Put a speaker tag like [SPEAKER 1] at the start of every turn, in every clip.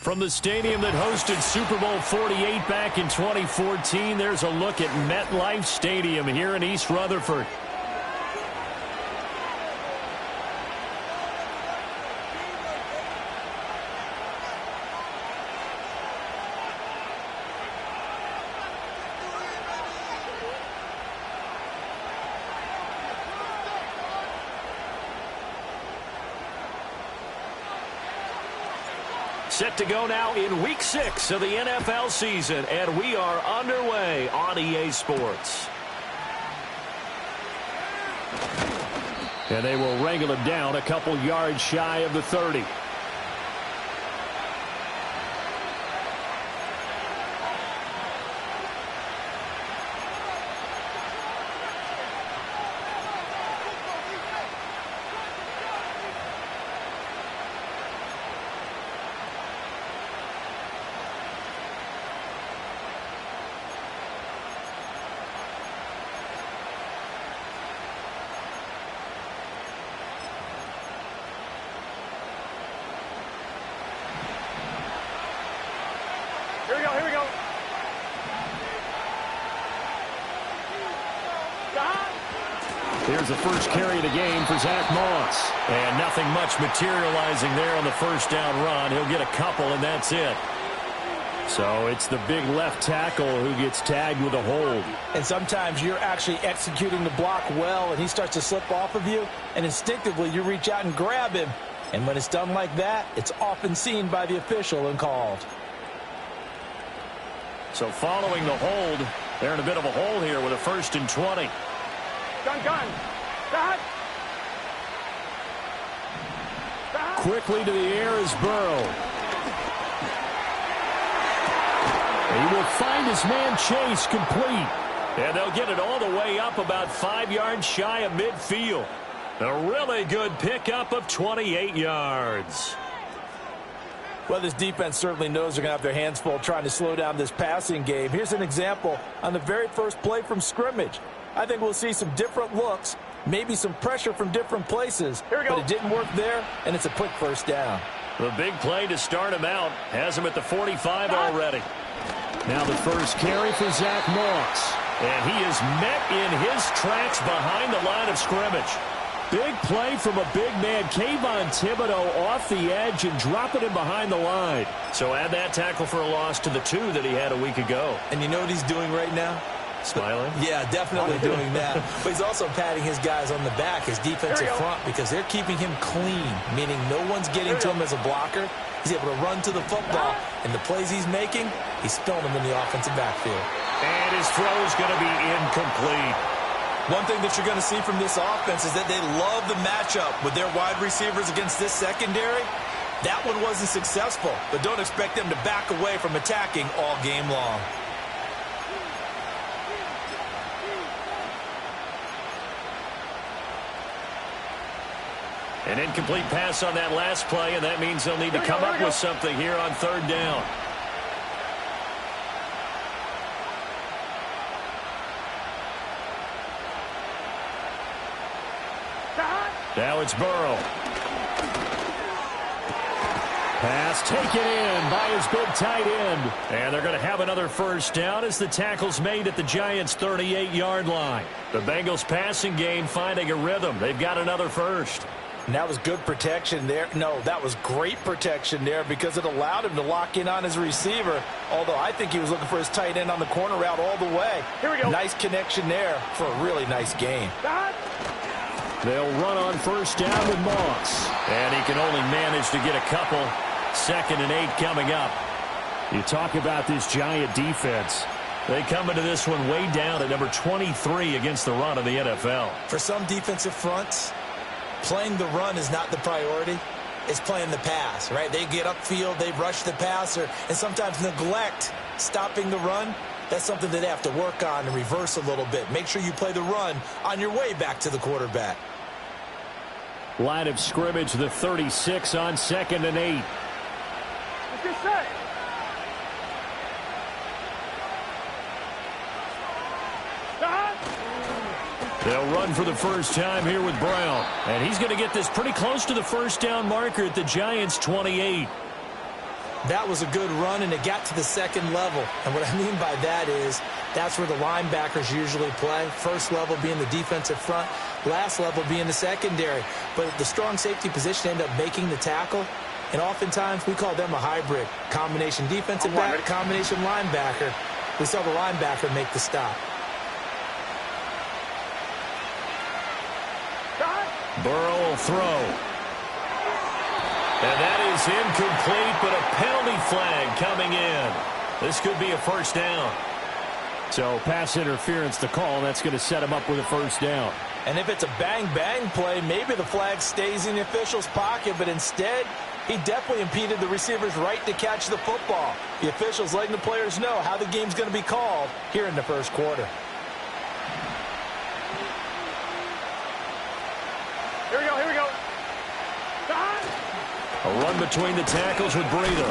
[SPEAKER 1] From the stadium that hosted Super Bowl 48 back in 2014, there's a look at MetLife Stadium here in East Rutherford. Set to go now in Week 6 of the NFL season, and we are underway on EA Sports. And they will wrangle him down a couple yards shy of the 30.
[SPEAKER 2] Here we go.
[SPEAKER 1] Here's the first carry of the game for Zach Moss. And nothing much materializing there on the first down run. He'll get a couple, and that's it. So it's the big left tackle who gets tagged with a hold.
[SPEAKER 2] And sometimes you're actually executing the block well, and he starts to slip off of you, and instinctively you reach out and grab him. And when it's done like that, it's often seen by the official and called.
[SPEAKER 1] So following the hold, they're in a bit of a hole here with a 1st and 20.
[SPEAKER 2] Gun.
[SPEAKER 1] Quickly to the air is Burrow. He will find his man Chase complete. And they'll get it all the way up about 5 yards shy of midfield. A really good pickup of 28 yards.
[SPEAKER 2] Well, this defense certainly knows they're going to have their hands full trying to slow down this passing game. Here's an example on the very first play from scrimmage. I think we'll see some different looks, maybe some pressure from different places. But it didn't work there, and it's a quick first down.
[SPEAKER 1] The big play to start him out has him at the 45 already. Now the first carry for Zach Moss. And he is met in his tracks behind the line of scrimmage. Big play from a big man, Kayvon Thibodeau, off the edge and dropping him behind the line. So add that tackle for a loss to the 2 that he had a week ago.
[SPEAKER 2] And you know what he's doing right now?
[SPEAKER 1] Smiling?
[SPEAKER 2] Yeah, definitely doing that. But he's also patting his guys on the back, his defensive front, because they're keeping him clean, meaning no one's getting to him as a blocker. He's able to run to the football, and the plays he's making, he's spilling them in the offensive backfield.
[SPEAKER 1] And his throw is going to be incomplete.
[SPEAKER 2] One thing that you're going to see from this offense is that they love the matchup with their wide receivers against this secondary. That one wasn't successful, but don't expect them to back away from attacking all game long.
[SPEAKER 1] An incomplete pass on that last play, and that means they'll need to come up with something here on 3rd down. Now it's Burrow. Pass taken in by his big tight end. And they're going to have another first down as the tackle's made at the Giants' 38-yard line. The Bengals passing game finding a rhythm. They've got another first.
[SPEAKER 2] And that was good protection there. No, that was great protection there because it allowed him to lock in on his receiver, although I think he was looking for his tight end on the corner route all the way. Here we go. Nice connection there for a really nice gain.
[SPEAKER 1] They'll run on first down with Moss. And he can only manage to get a couple. 2nd and 8 coming up. You talk about this Giant defense. They come into this one way down at number 23 against the run of the NFL.
[SPEAKER 2] For some defensive fronts, playing the run is not the priority. It's playing the pass, right? They get upfield, they rush the passer, and sometimes neglect stopping the run. That's something that they have to work on and reverse a little bit. Make sure you play the run on your way back to the quarterback.
[SPEAKER 1] Line of scrimmage, the 36 on 2nd and 8.
[SPEAKER 3] What's your say?
[SPEAKER 1] They'll run for the first time here with Brown. And he's going to get this pretty close to the first down marker at the Giants' 28.
[SPEAKER 2] That was a good run, and it got to the second level. And what I mean by that is that's where the linebackers usually play. First level being the defensive front, last level being the secondary. But the strong safety position ended up making the tackle. And oftentimes we call them a hybrid. Combination defensive back, combination linebacker. We saw the linebacker make the stop.
[SPEAKER 1] Burrow will throw. And that is incomplete, but a penalty flag coming in. This could be a first down. So pass interference to call, and that's going to set him up with a first down.
[SPEAKER 2] And if it's a bang-bang play, maybe the flag stays in the official's pocket, but instead, he definitely impeded the receiver's right to catch the football. The officials letting the players know how the game's going to be called here in the first quarter.
[SPEAKER 3] Here we go, here we go.
[SPEAKER 1] A run between the tackles with Breida.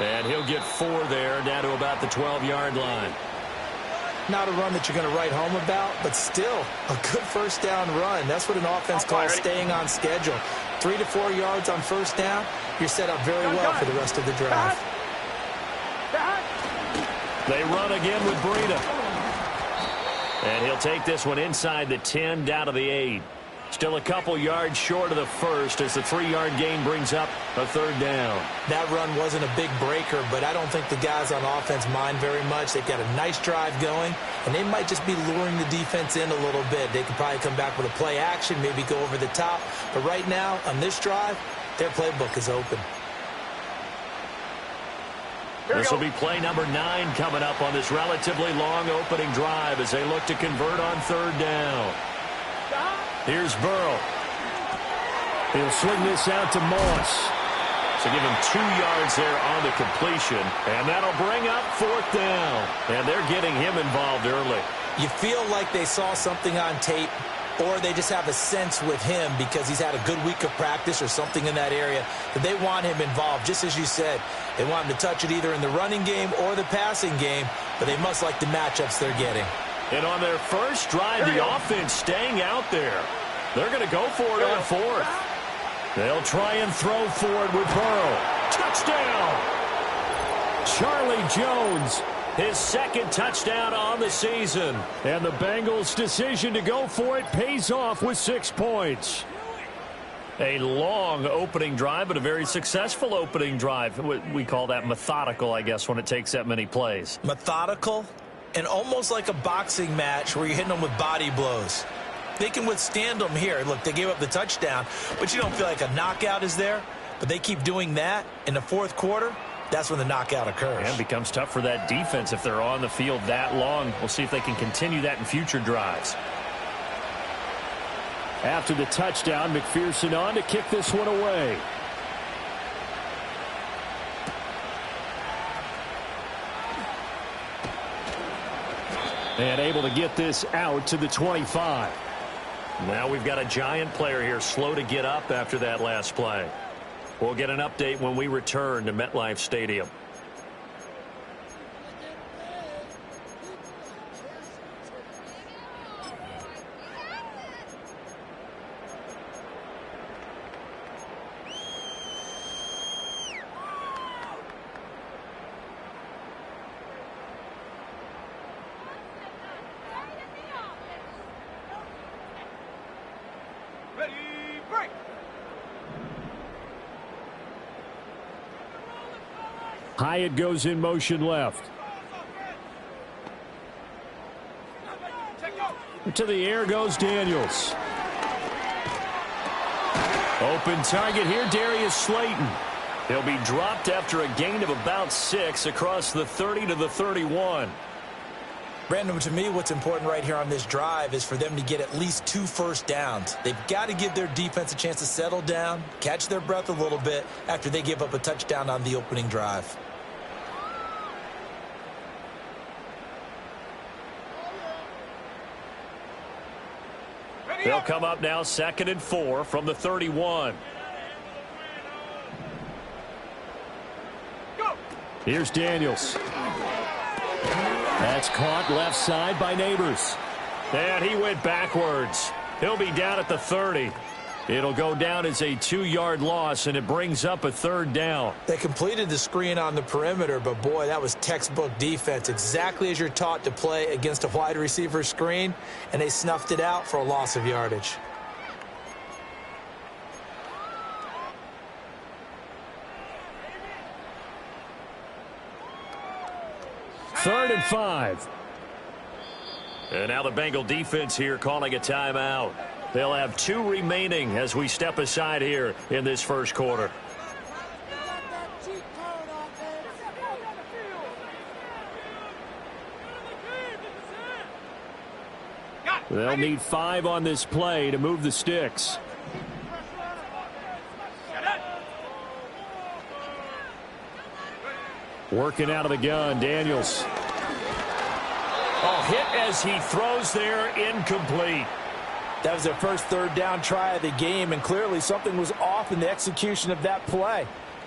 [SPEAKER 1] And he'll get 4 there, down to about the 12-yard line.
[SPEAKER 2] Not a run that you're going to write home about, but still a good first down run. That's what an offense calls staying on schedule. 3 to 4 yards on first down, you're set up very well for the rest of the drive.
[SPEAKER 1] They run again with Breida. And he'll take this one inside the 10, down to the 8. Still a couple yards short of the first as the 3-yard gain brings up a third down.
[SPEAKER 2] That run wasn't a big breaker, but I don't think the guys on offense mind very much. They've got a nice drive going, and they might just be luring the defense in a little bit. They could probably come back with a play action, maybe go over the top. But right now, on this drive, their playbook is open.
[SPEAKER 1] This will be play number 9 coming up on this relatively long opening drive as they look to convert on third down. Here's Burrow. He'll swing this out to Moss. So give him 2 yards there on the completion. And that'll bring up fourth down. And they're getting him involved early.
[SPEAKER 2] You feel like they saw something on tape, or they just have a sense with him because he's had a good week of practice or something in that area that they want him involved. Just as you said, they want him to touch it either in the running game or the passing game, but they must like the matchups they're getting. And on their first drive, the offense staying out there. They're going to go for it on fourth. They'll try and throw for it with Burrow. Touchdown! Charlie Jones, his second touchdown on the season. And the Bengals' decision to go for it pays off with 6 points. A long opening drive, but a very successful opening drive. We call that methodical, I guess, when it takes that many plays. Methodical and almost like a boxing match where you're hitting them with body blows. They can withstand them here. Look, they gave up the touchdown, but you don't feel like a knockout is there. But they keep doing that in the fourth quarter. That's when the knockout occurs. And it becomes tough for that defense if they're on the field that long. We'll see if they can continue that in future drives.
[SPEAKER 1] After the touchdown, McPherson on to kick this one away. And able to get this out to the 25. Now we've got a giant player here slow to get up after that last play. We'll get an update when we return to MetLife Stadium. Hyatt goes in motion left. To the air goes Daniels. Open target here, Darius Slayton. He'll be dropped after a gain of about 6 across the 30 to the 31.
[SPEAKER 2] Brandon, to me, what's important right here on this drive is for them to get at least 2 first downs. They've got to give their defense a chance to settle down, catch their breath a little bit after they give up a touchdown on the opening drive.
[SPEAKER 1] They'll come up now 2nd and 4 from the 31. Here's Daniels. That's caught left side by Neighbors. And he went backwards. He'll be down at the 30. It'll go down as a 2-yard loss, and it brings up a 3rd down.
[SPEAKER 2] They completed the screen on the perimeter, but, boy, that was textbook defense, exactly as you're taught to play against a wide receiver screen, and they snuffed it out for a loss of yardage.
[SPEAKER 1] Third and 5. And now the Bengal defense here calling a timeout. They'll have 2 remaining as we step aside here in this first quarter. They'll need 5 on this play to move the sticks. Working out of the gun, Daniels. Oh, hit as he throws there, incomplete.
[SPEAKER 2] That was their first 3rd down try of the game, and clearly something was off in the execution of that play.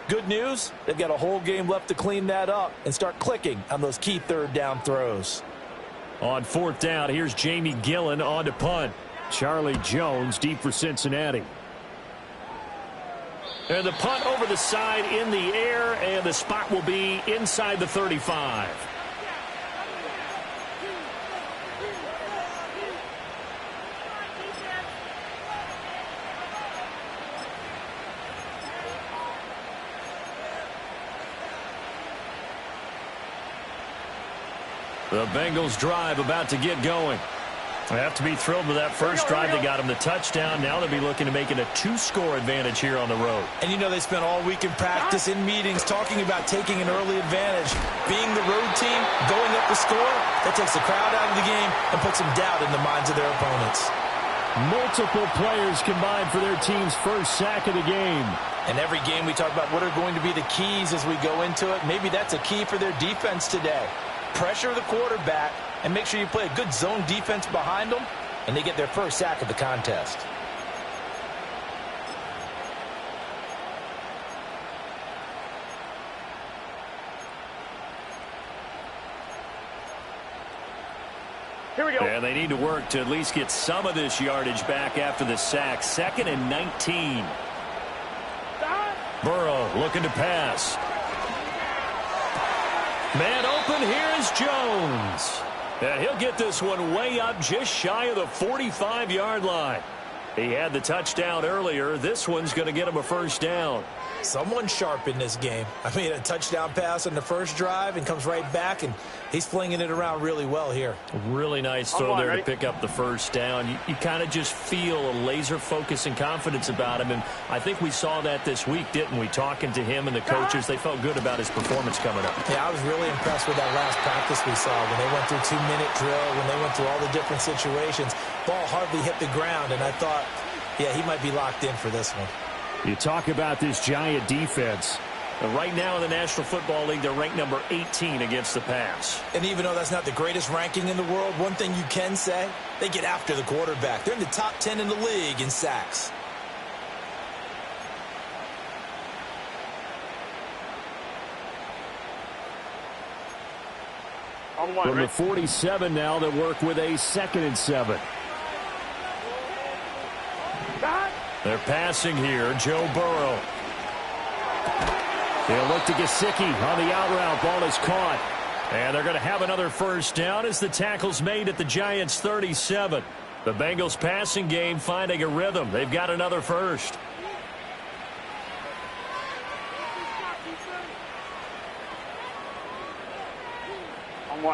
[SPEAKER 2] Good news, they've got a whole game left to clean that up and start clicking on those key 3rd down throws.
[SPEAKER 1] On 4th down, here's Jamie Gillen on to punt. Charlie Jones deep for Cincinnati. And the punt over the side in the air, and the spot will be inside the 35. The Bengals drive about to get going. They have to be thrilled with that first drive. They got them the touchdown. Now they'll be looking to make it a 2-score advantage here on the road.
[SPEAKER 2] And you know they spent all week in practice, in meetings, talking about taking an early advantage. Being the road team, going up the score, that takes the crowd out of the game and puts some doubt in the minds of their opponents.
[SPEAKER 1] Multiple players combined for their team's first sack of the game.
[SPEAKER 2] And every game we talk about what are going to be the keys as we go into it. Maybe that's a key for their defense today. Pressure the quarterback and make sure you play a good zone defense behind them, and they get their first sack of the contest.
[SPEAKER 3] Here we go.
[SPEAKER 1] And they need to work to at least get some of this yardage back after the sack. 2nd and 19. Burrow looking to pass. Man open, here's Jones. And he'll get this one way up just shy of the 45-yard line. He had the touchdown earlier. This one's going to get him a first down.
[SPEAKER 2] Someone sharp in this game. I mean, a touchdown pass on the first drive and comes right back, and he's flinging it around really well here.
[SPEAKER 1] Really nice throw there to pick up the first down. You kind of just feel a laser focus and confidence about him, and I think we saw that this week, didn't we? Talking to him and the coaches, they felt good about his performance coming up.
[SPEAKER 2] Yeah, I was really impressed with that last practice we saw when they went through 2-minute drill, when they went through all the different situations. Ball hardly hit the ground, and I thought, yeah, he might be locked in for this one.
[SPEAKER 1] You talk about this Giant defense. Right now in the National Football League, they're ranked number 18 against the pass.
[SPEAKER 2] And even though that's not the greatest ranking in the world, one thing you can say, they get after the quarterback. They're in the top 10 in the league in sacks.
[SPEAKER 1] From the 47 now, they work with a 2nd and 7. They're passing here. Joe Burrow. They'll look to Gesicki on the out route. Ball is caught. And they're going to have another first down as the tackle's made at the Giants' 37. The Bengals passing game finding a rhythm. They've got another first.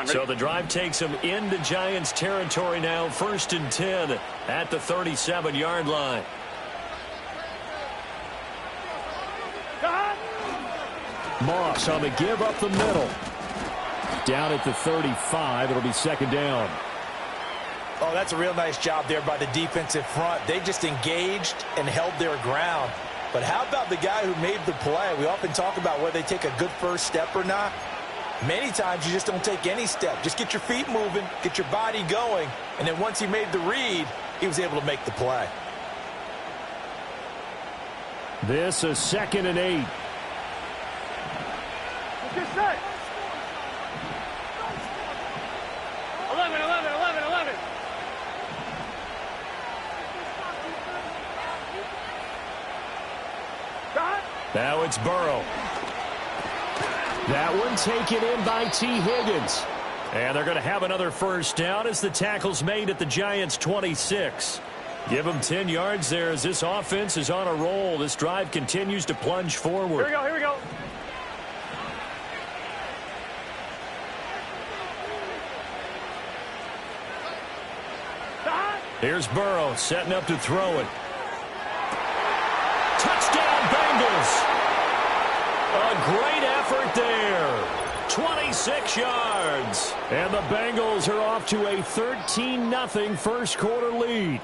[SPEAKER 1] So the drive takes them into Giants territory now. 1st and 10 at the 37-yard line. Moss on the give up the middle. Down at the 35. It'll be 2nd down.
[SPEAKER 2] Oh, that's a real nice job there by the defensive front. They just engaged and held their ground. But how about the guy who made the play? We often talk about whether they take a good first step or not. Many times you just don't take any step. Just get your feet moving, get your body going, and then once he made the read, he was able to make the play.
[SPEAKER 1] This is 2nd and 8.
[SPEAKER 3] What's this say? 11, 11, 11, 11.
[SPEAKER 1] Now it's Burrow. That one taken in by T. Higgins. And they're going to have another first down as the tackle's made at the Giants' 26. Give them 10 yards there as this offense is on a roll. This drive continues to plunge forward.
[SPEAKER 3] Here we go.
[SPEAKER 1] Here's Burrow setting up to throw it. Touchdown, Bengals. A great effort there. 26 yards. And the Bengals are off to a 13-0 first quarter lead.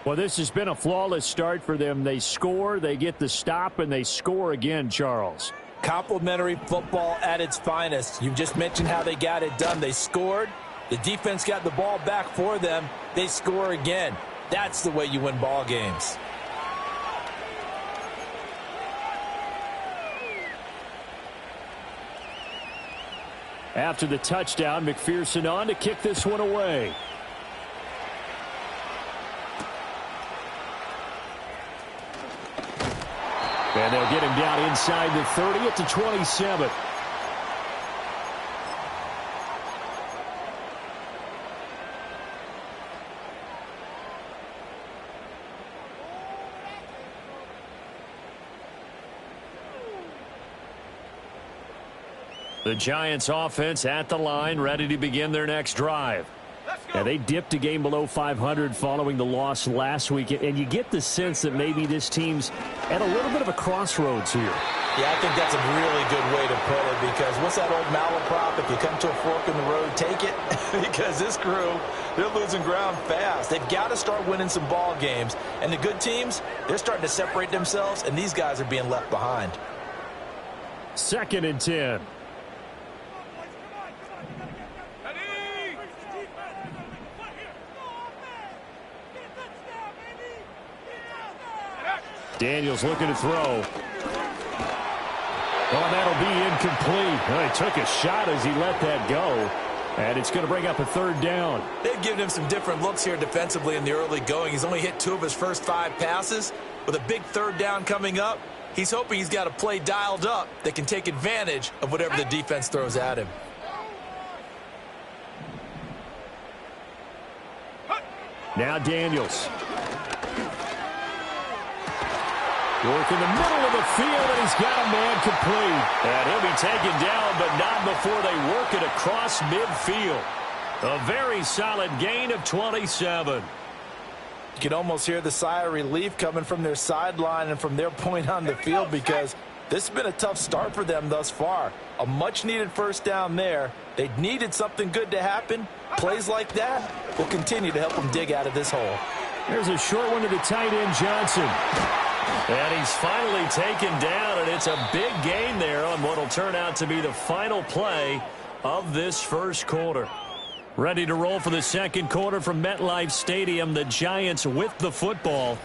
[SPEAKER 1] Well, this has been a flawless start for them. They score, they get the stop, and they score again, Charles.
[SPEAKER 2] Complimentary football at its finest. You just mentioned how they got it done. They scored. The defense got the ball back for them. They score again. That's the way you win ball games.
[SPEAKER 1] After the touchdown, McPherson on to kick this one away. And they'll get him down inside the 30 at the 27. The Giants offense at the line, ready to begin their next drive. And they dipped a game below 500 following the loss last week. And you get the sense that maybe this team's at a little bit of a crossroads here.
[SPEAKER 2] Yeah, I think that's a really good way to put it, because what's that old malaprop? If you come to a fork in the road, take it. Because this crew, they're losing ground fast. They've got to start winning some ball games. And the good teams, they're starting to separate themselves, and these guys are being left behind.
[SPEAKER 1] 2nd and 10. Daniels looking to throw. Oh, that'll be incomplete. Well, he took a shot as he let that go. And it's going to bring up a 3rd down.
[SPEAKER 2] They've given him some different looks here defensively in the early going. He's only hit 2 of his first 5 passes. With a big 3rd down coming up, he's hoping he's got a play dialed up that can take advantage of whatever the defense throws at him.
[SPEAKER 1] Now Daniels. Work in the middle of the field, and he's got a man complete. And he'll be taken down, but not before they work it across midfield. A very solid gain of 27.
[SPEAKER 2] You can almost hear the sigh of relief coming from their sideline and from their point on the field, because this has been a tough start for them thus far. A much-needed first down there. They needed something good to happen. Plays like that will continue to help them dig out of this hole.
[SPEAKER 1] There's a short one to the tight end, Johnson. And he's finally taken down, and it's a big gain there on what will turn out to be the final play of this first quarter. Ready to roll for the second quarter from MetLife Stadium. The Giants with the football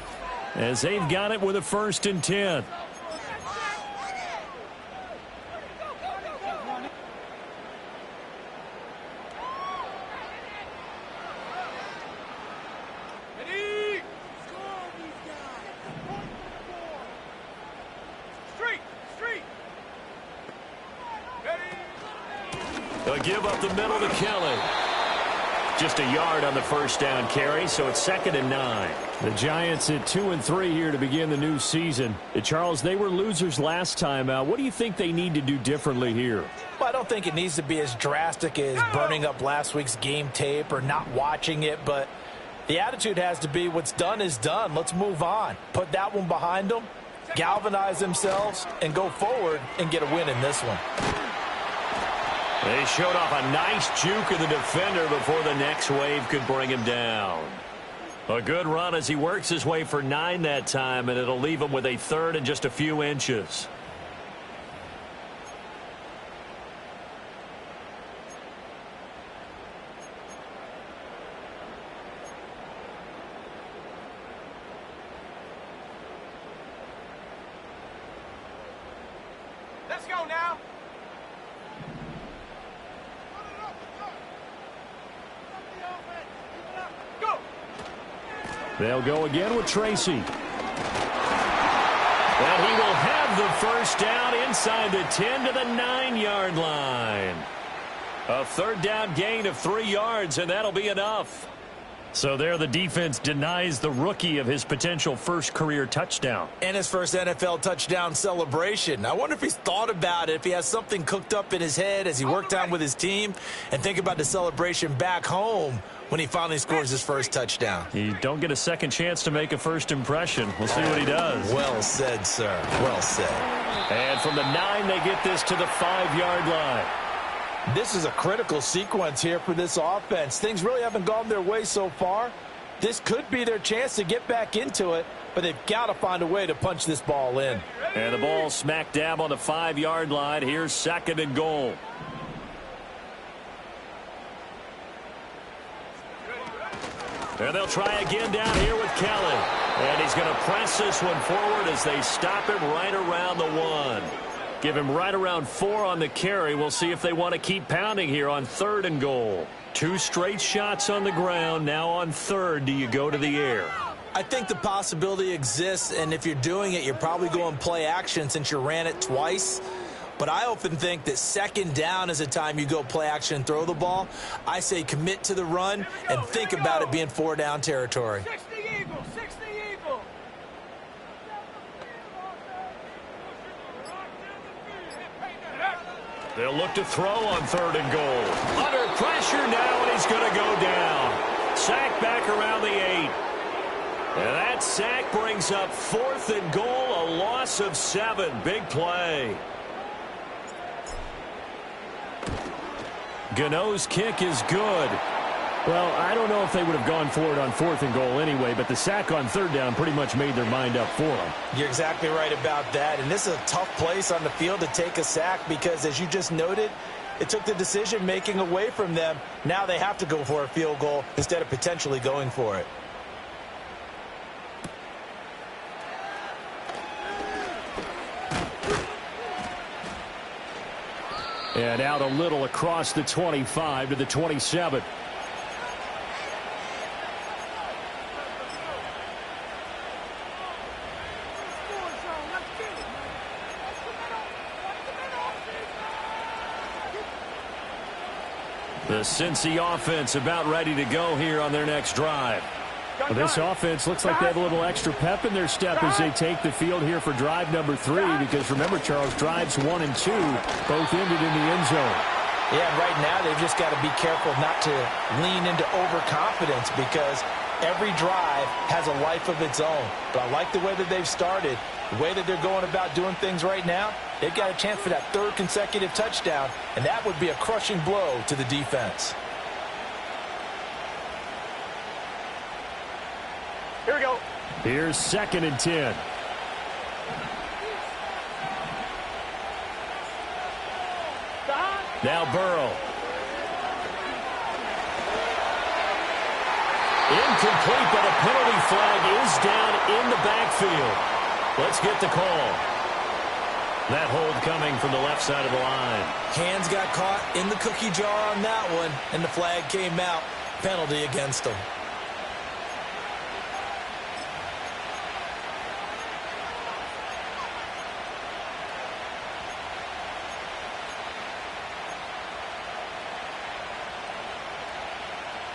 [SPEAKER 1] as they've got it with a 1st and 10. They'll give up the middle to Kelly. Just a yard on the first down carry, so it's 2nd and 9. The Giants at 2-3 here to begin the new season. Charles, they were losers last time out. What do you think they need to do differently here?
[SPEAKER 2] Well, I don't think it needs to be as drastic as burning up last week's game tape or not watching it, but the attitude has to be what's done is done. Let's move on. Put that one behind them, galvanize themselves, and go forward and get a win in this one.
[SPEAKER 1] They showed off a nice juke of the defender before the next wave could bring him down. A good run as he works his way for 9 that time, and it'll leave him with a 3rd and just a few inches.
[SPEAKER 3] Let's go now.
[SPEAKER 1] They'll go again with Tracy. And he will have the first down inside the 10 to the 9-yard line. A third down gain of 3 yards, and that'll be enough. So there the defense denies the rookie of his potential first career touchdown.
[SPEAKER 2] And his first NFL touchdown celebration. I wonder if he's thought about it, if he has something cooked up in his head as he worked out with his team, and think about the celebration back home when he finally scores his first touchdown.
[SPEAKER 1] You don't get a second chance to make a first impression. We'll see what he does.
[SPEAKER 2] Well said, sir. Well said.
[SPEAKER 1] And from the 9, they get this to the 5-yard line.
[SPEAKER 2] This is a critical sequence here for this offense. Things really haven't gone their way so far. This could be their chance to get back into it, but they've got to find a way to punch this ball in.
[SPEAKER 1] And the ball smack dab on the 5-yard line. Here's 2nd and goal. And they'll try again down here with Kelly. And he's going to press this one forward as they stop him right around the 1. Give him right around 4 on the carry. We'll see if they want to keep pounding here on 3rd and goal. 2 straight shots on the ground. Now on 3rd, do you go to the air?
[SPEAKER 2] I think the possibility exists, and if you're doing it, you're probably going play action since you ran it twice. But I often think that 2nd down is a time you go play action and throw the ball. I say commit to the run and think about it being 4-down territory.
[SPEAKER 3] 60 Eagle, 60 Eagle.
[SPEAKER 1] They'll look to throw on 3rd and goal. Under pressure now, and he's going to go down. Sack back around the 8. And that sack brings up 4th and goal, a loss of 7. Big play. Gano's kick is good. Well, I don't know if they would have gone for it on 4th and goal anyway, but the sack on 3rd down pretty much made their mind up for them.
[SPEAKER 2] You're exactly right about that, and this is a tough place on the field to take a sack because, as you just noted, it took the decision-making away from them. Now they have to go for a field goal instead of potentially going for it.
[SPEAKER 1] And out a little across the 25 to the 27. The Cincy offense about ready to go here on their next drive. Well, this offense looks like they have a little extra pep in their step as they take the field here for drive number 3, because remember, Charles, drives 1 and 2 both ended in the end zone.
[SPEAKER 2] Yeah, right now they've just got to be careful not to lean into overconfidence because every drive has a life of its own. But I like the way that they've started, the way that they're going about doing things right now. They've got a chance for that 3rd consecutive touchdown, and that would be a crushing blow to the defense.
[SPEAKER 3] Here we go.
[SPEAKER 1] Here's 2nd and 10. Now Burrow. Incomplete, but a penalty flag is down in the backfield. Let's get the call. That hold coming from the left side of the line.
[SPEAKER 2] Hands got caught in the cookie jar on that one, and the flag came out. Penalty against them.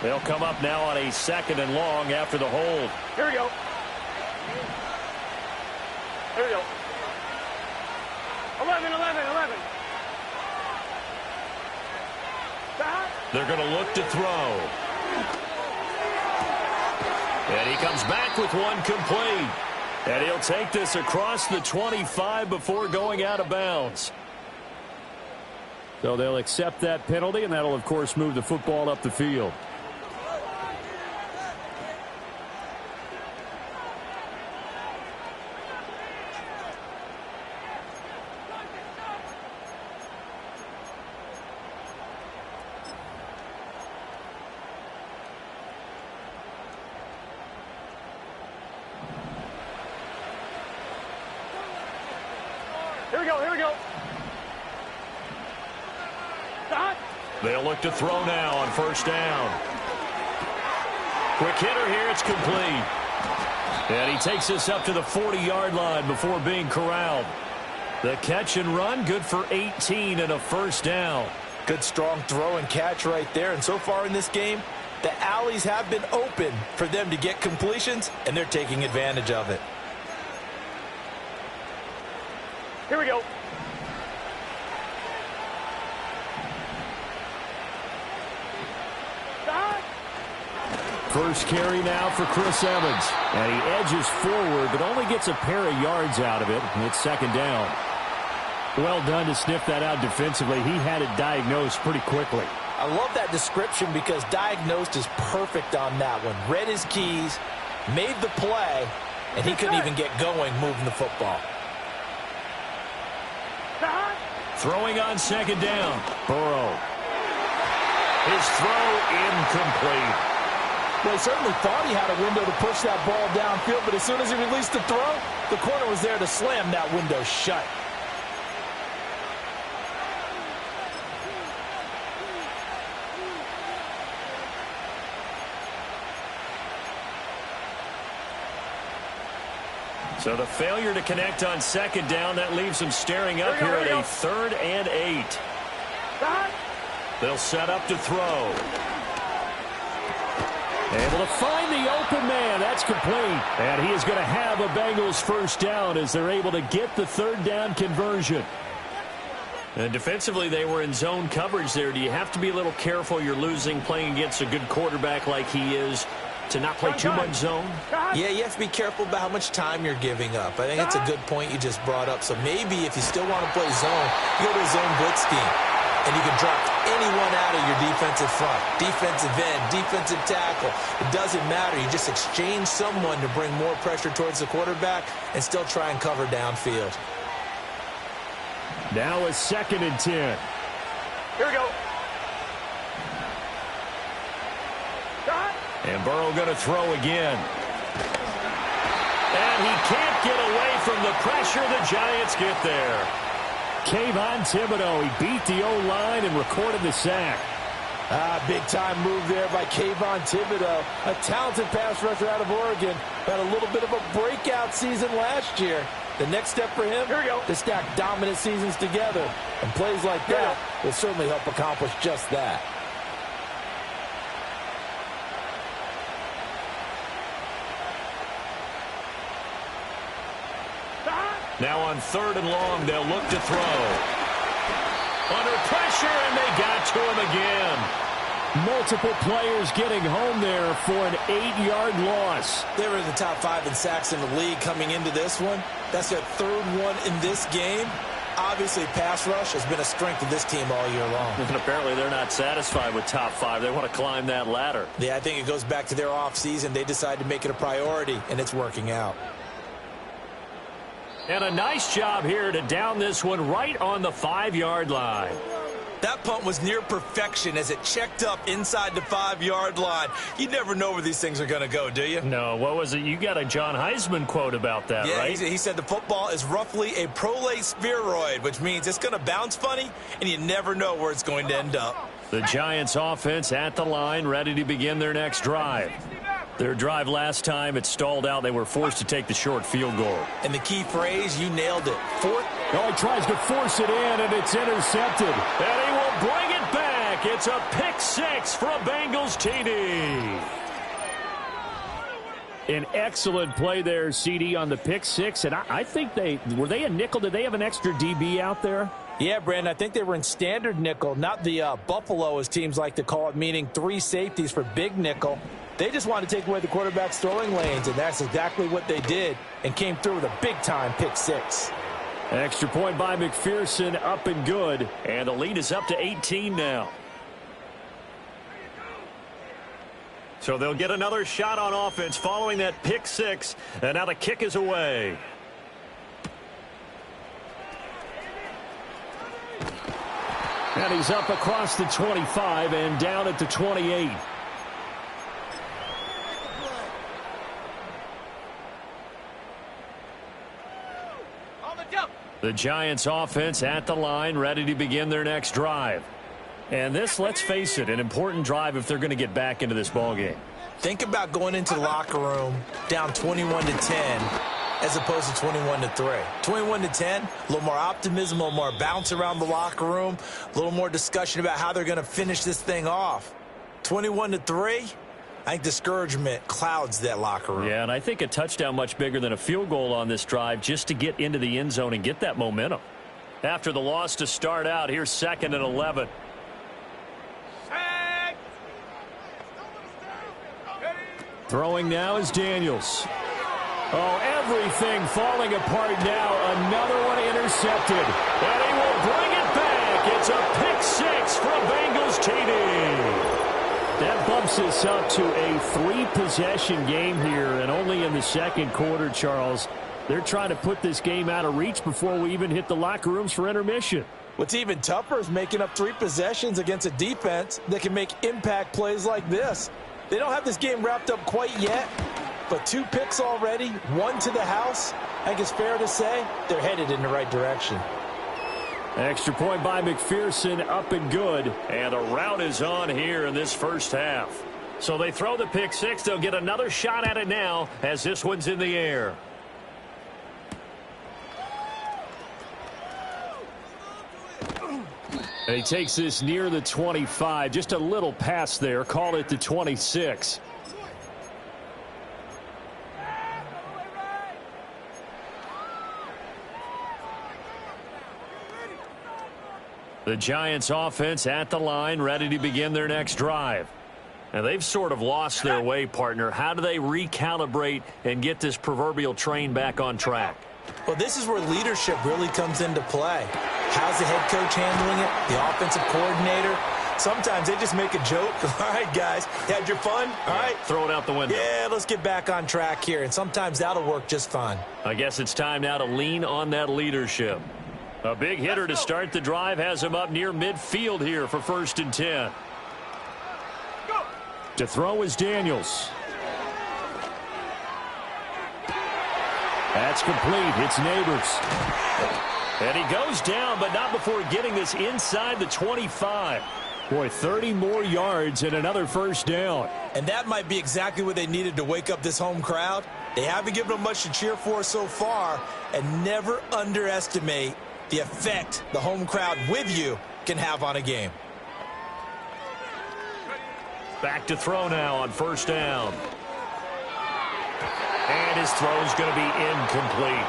[SPEAKER 1] They'll come up now on a 2nd and long after the hold.
[SPEAKER 3] Here we go. Here we go. 11, 11, 11.
[SPEAKER 1] They're going to look to throw. And he comes back with one complete. And he'll take this across the 25 before going out of bounds. So they'll accept that penalty, and that'll, of course, move the football up the field.
[SPEAKER 3] Here we go, here we go.
[SPEAKER 1] They'll look to throw now on 1st down. Quick hitter here, it's complete. And he takes us up to the 40-yard line before being corralled. The catch and run, good for 18 and a first down.
[SPEAKER 2] Good strong throw and catch right there. And so far in this game, the alleys have been open for them to get completions, and they're taking advantage of it.
[SPEAKER 3] Here we go.
[SPEAKER 1] First carry now for Chris Evans. And he edges forward, but only gets a pair of yards out of it. It's second down. Well done to sniff that out defensively. He had it diagnosed pretty quickly.
[SPEAKER 2] I love that description because diagnosed is perfect on that one. Read his keys, made the play, and he couldn't even get going moving the football.
[SPEAKER 1] Throwing on second down. Burrow. His throw incomplete.
[SPEAKER 2] Well, he certainly thought he had a window to push that ball downfield, but as soon as he released the throw, the corner was there to slam that window shut.
[SPEAKER 1] So the failure to connect on second down, that leaves them staring up here at a 3rd and 8. They'll set up to throw. Able to find the open man. That's complete. And he is going to have a Bengals first down as they're able to get the 3rd down conversion. And defensively, they were in zone coverage there. Do you have to be a little careful? You're losing playing against a good quarterback like he is to not play too much zone?
[SPEAKER 2] Yeah, you have to be careful about how much time you're giving up. I think that's a good point you just brought up. So maybe if you still want to play zone, you go to a zone blitz scheme. And you can drop anyone out of your defensive front, defensive end, defensive tackle. It doesn't matter. You just exchange someone to bring more pressure towards the quarterback and still try and cover downfield.
[SPEAKER 1] Now a 2nd and 10.
[SPEAKER 3] Here we go.
[SPEAKER 1] And Burrow going to throw again. And he can't get away from the pressure. The Giants get there. Kayvon Thibodeau, he beat the O-line and recorded the sack.
[SPEAKER 2] Big-time move there by Kayvon Thibodeau. A talented pass rusher out of Oregon. Had a little bit of a breakout season last year. The next step for him, to stack dominant seasons together. And plays like that will certainly help accomplish just that.
[SPEAKER 1] Now on 3rd and long, they'll look to throw. Under pressure, and they got to him again. Multiple players getting home there for an 8-yard loss.
[SPEAKER 2] They were in the top 5 in sacks in the league coming into this one. That's their 3rd one in this game. Obviously, pass rush has been a strength of this team all year long.
[SPEAKER 1] And apparently they're not satisfied with top 5. They want to climb that ladder.
[SPEAKER 2] Yeah, I think it goes back to their offseason. They decided to make it a priority, and it's working out.
[SPEAKER 1] And a nice job here to down this one right on the 5-yard line.
[SPEAKER 2] That punt was near perfection as it checked up inside the 5-yard line. You never know where these things are going to go, do you?
[SPEAKER 1] No, what was it? You got a John Heisman quote about that, right?
[SPEAKER 2] Yeah, he said the football is roughly a prolate spheroid, which means it's going to bounce funny, and you never know where it's going to end up.
[SPEAKER 1] The Giants offense at the line, ready to begin their next drive. Their drive last time, it stalled out. They were forced to take the short field goal.
[SPEAKER 2] And the key phrase, you nailed it.
[SPEAKER 1] He tries to force it in, and it's intercepted. And he will bring it back. It's a pick 6 for a Bengals TD. An excellent play there, CD, on the pick 6. And I think were they a nickel? Did they have an extra DB out there?
[SPEAKER 2] Yeah, Brandon, I think they were in standard nickel, not the Buffalo, as teams like to call it, meaning 3 safeties for big nickel. They just wanted to take away the quarterback's throwing lanes, and that's exactly what they did and came through with a big-time pick 6.
[SPEAKER 1] Extra point by McPherson, up and good. And the lead is up to 18 now. So they'll get another shot on offense following that pick 6. And now the kick is away. And he's up across the 25 and down at the 28. The Giants offense at the line, ready to begin their next drive. And this, let's face it, an important drive if they're going to get back into this ballgame.
[SPEAKER 2] Think about going into the locker room down 21-10 as opposed to 21-3. 21-10, a little more optimism, a little more bounce around the locker room, a little more discussion about how they're going to finish this thing off. 21-3, I think discouragement clouds that locker room.
[SPEAKER 1] Yeah, and I think a touchdown much bigger than a field goal on this drive just to get into the end zone and get that momentum. After the loss to start out, here's 2nd and 11. Throwing now is Daniels. Oh, everything falling apart now. Another one intercepted. And he will bring it back. It's a pick 6 from Bengals TD. That bumps us up to a 3-possession game here, and only in the second quarter, Charles. They're trying to put this game out of reach before we even hit the locker rooms for intermission.
[SPEAKER 2] What's even tougher is making up 3 possessions against a defense that can make impact plays like this. They don't have this game wrapped up quite yet, but 2 picks already, 1 to the house. I think it's fair to say they're headed in the right direction.
[SPEAKER 1] Extra point by McPherson, up and good. And the route is on here in this first half. So they throw the pick 6. They'll get another shot at it now as this one's in the air. And he takes this near the 25. Just a little pass there. Call it the 26. The Giants offense at the line, ready to begin their next drive. And they've sort of lost their way, partner. How do they recalibrate and get this proverbial train back on track?
[SPEAKER 2] Well, this is where leadership really comes into play. How's the head coach handling it? The offensive coordinator? Sometimes they just make a joke. All right, guys, you had your fun? All right.
[SPEAKER 1] Throw it out the window.
[SPEAKER 2] Yeah, let's get back on track here. And sometimes that'll work just fine.
[SPEAKER 1] I guess it's time now to lean on that leadership. A big hitter to start the drive has him up near midfield here for 1st and 10. To throw is Daniels. That's complete. It's Neighbors. And he goes down, but not before getting this inside the 25. Boy, 30 more yards and another first down.
[SPEAKER 2] And that might be exactly what they needed to wake up this home crowd. They haven't given them much to cheer for so far, and never underestimate the effect the home crowd with you can have on a game.
[SPEAKER 1] Back to throw now on 1st down. And his throw's going to be incomplete.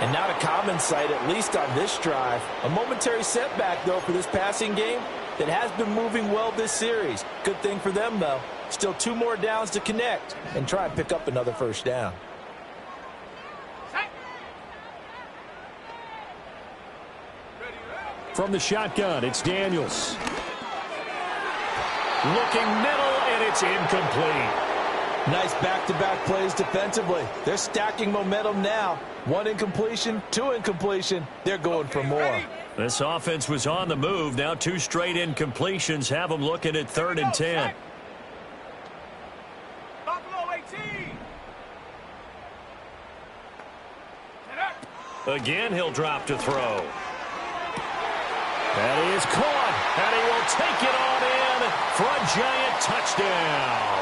[SPEAKER 2] And not a common sight, at least on this drive. A momentary setback, though, for this passing game that has been moving well this series. Good thing for them, though. Still 2 more downs to connect and try and pick up another first down.
[SPEAKER 1] From the shotgun, it's Daniels. Looking middle, and it's incomplete.
[SPEAKER 2] Nice back-to-back plays defensively. They're stacking momentum now. 1 incompletion, 2 incompletion. They're going for more.
[SPEAKER 1] This offense was on the move. Now 2 straight incompletions have them looking at 3rd and 10. Again, he'll drop to throw. That is caught, and he will take it on in for a Giant touchdown.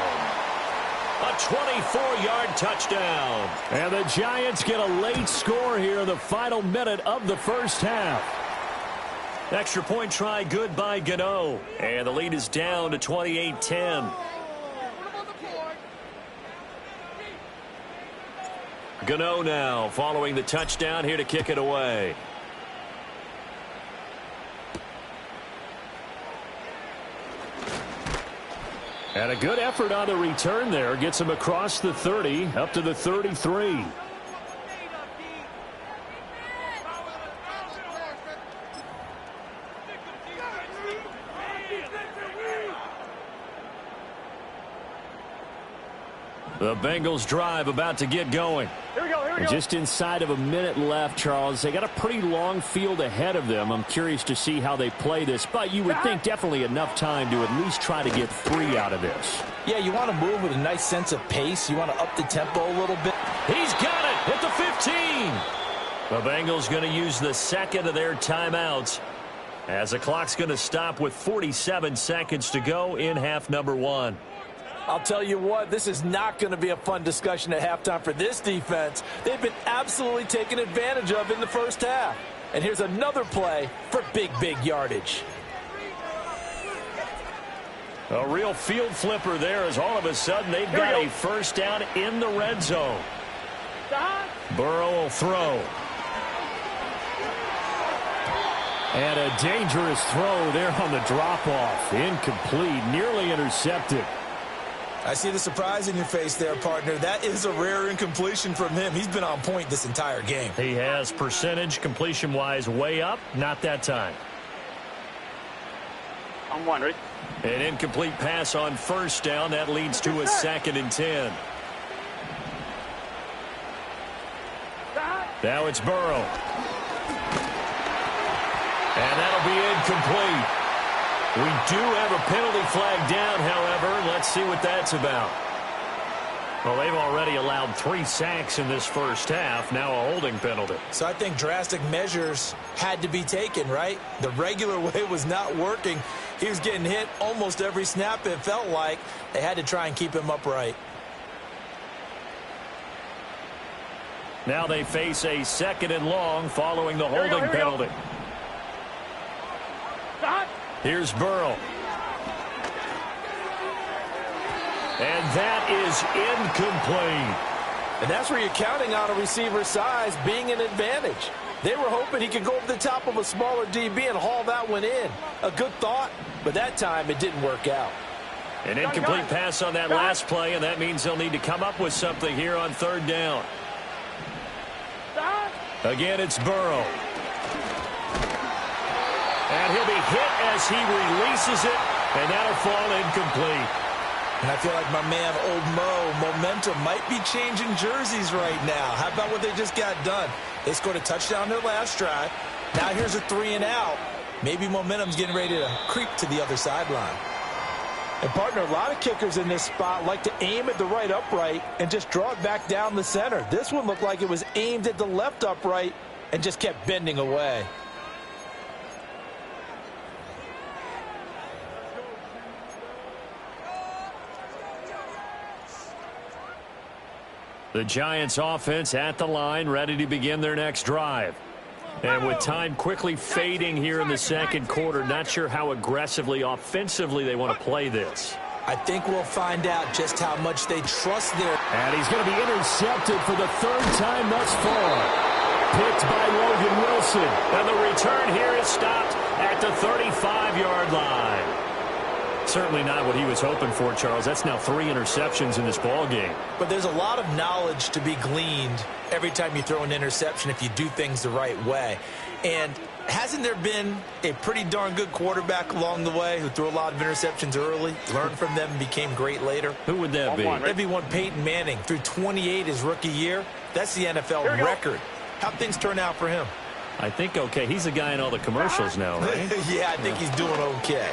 [SPEAKER 1] A 24-yard touchdown. And the Giants get a late score here in the final minute of the first half. Extra point try good by Gano. And the lead is down to 28-10. Gano now following the touchdown here to kick it away. And a good effort on the return there. Gets him across the 30, up to the 33. The Bengals drive about to get going.
[SPEAKER 3] Here we go, here we go.
[SPEAKER 1] Just inside of a minute left, Charles. They got a pretty long field ahead of them. I'm curious to see how they play this, but you would think definitely enough time to at least try to get 3 out of this.
[SPEAKER 2] Yeah, you want to move with a nice sense of pace. You want to up the tempo a little bit.
[SPEAKER 1] He's got it at the 15. The Bengals going to use the second of their timeouts as the clock's going to stop with 47 seconds to go in half number 1.
[SPEAKER 2] I'll tell you what, this is not going to be a fun discussion at halftime for this defense. They've been absolutely taken advantage of in the first half. And here's another play for big yardage.
[SPEAKER 1] A real field flipper there as all of a sudden they've got a first down in the red zone. Burrow will throw. And a dangerous throw there on the drop-off. Incomplete, nearly intercepted.
[SPEAKER 2] I see the surprise in your face there, partner. That is a rare incompletion from him. He's been on point this entire game.
[SPEAKER 1] He has percentage completion-wise way up. Not that time.
[SPEAKER 3] I'm wondering.
[SPEAKER 1] An incomplete pass on first down. That leads to a 2nd and 10. Now it's Burrow. And that'll be incomplete. We do have a penalty flag down, however. Let's see what that's about. Well, they've already allowed 3 sacks in this first half. Now a holding penalty.
[SPEAKER 2] So I think drastic measures had to be taken, right? The regular way was not working. He was getting hit almost every snap, it felt like. They had to try and keep him upright.
[SPEAKER 1] Now they face a 2nd and long following the holding penalty. Here's Burrow. And that is incomplete.
[SPEAKER 2] And that's where you're counting on a receiver's size being an advantage. They were hoping he could go over the top of a smaller DB and haul that one in. A good thought, but that time it didn't work out.
[SPEAKER 1] An incomplete pass on that last play, and that means they'll need to come up with something here on 3rd down. Again, it's Burrow. And he'll be hit as he releases it, and that'll fall incomplete.
[SPEAKER 2] And I feel like my man, Old Mo, momentum might be changing jerseys right now. How about what they just got done? They scored a touchdown their last drive. Now here's a 3 and out. Maybe momentum's getting ready to creep to the other sideline. And, partner, a lot of kickers in this spot like to aim at the right upright and just draw it back down the center. This one looked like it was aimed at the left upright and just kept bending away.
[SPEAKER 1] The Giants offense at the line, ready to begin their next drive. And with time quickly fading here in the 2nd quarter, not sure how aggressively, offensively they want to play this.
[SPEAKER 2] I think we'll find out just how much they trust their...
[SPEAKER 1] And he's going to be intercepted for the 3rd time thus far. Picked by Logan Wilson. And the return here is stopped at the 35-yard line. Certainly not what he was hoping for, Charles. That's now 3 interceptions in this ball game.
[SPEAKER 2] But there's a lot of knowledge to be gleaned every time you throw an interception if you do things the right way. And hasn't there been a pretty darn good quarterback along the way who threw a lot of interceptions early, learned from them, and became great later?
[SPEAKER 1] Who would that be?
[SPEAKER 2] That'd be one Peyton Manning. Threw 28 his rookie year. That's the NFL record. How'd things turn out for him?
[SPEAKER 1] I think okay. He's a guy in all the commercials now, right?
[SPEAKER 2] Yeah, I think he's doing okay.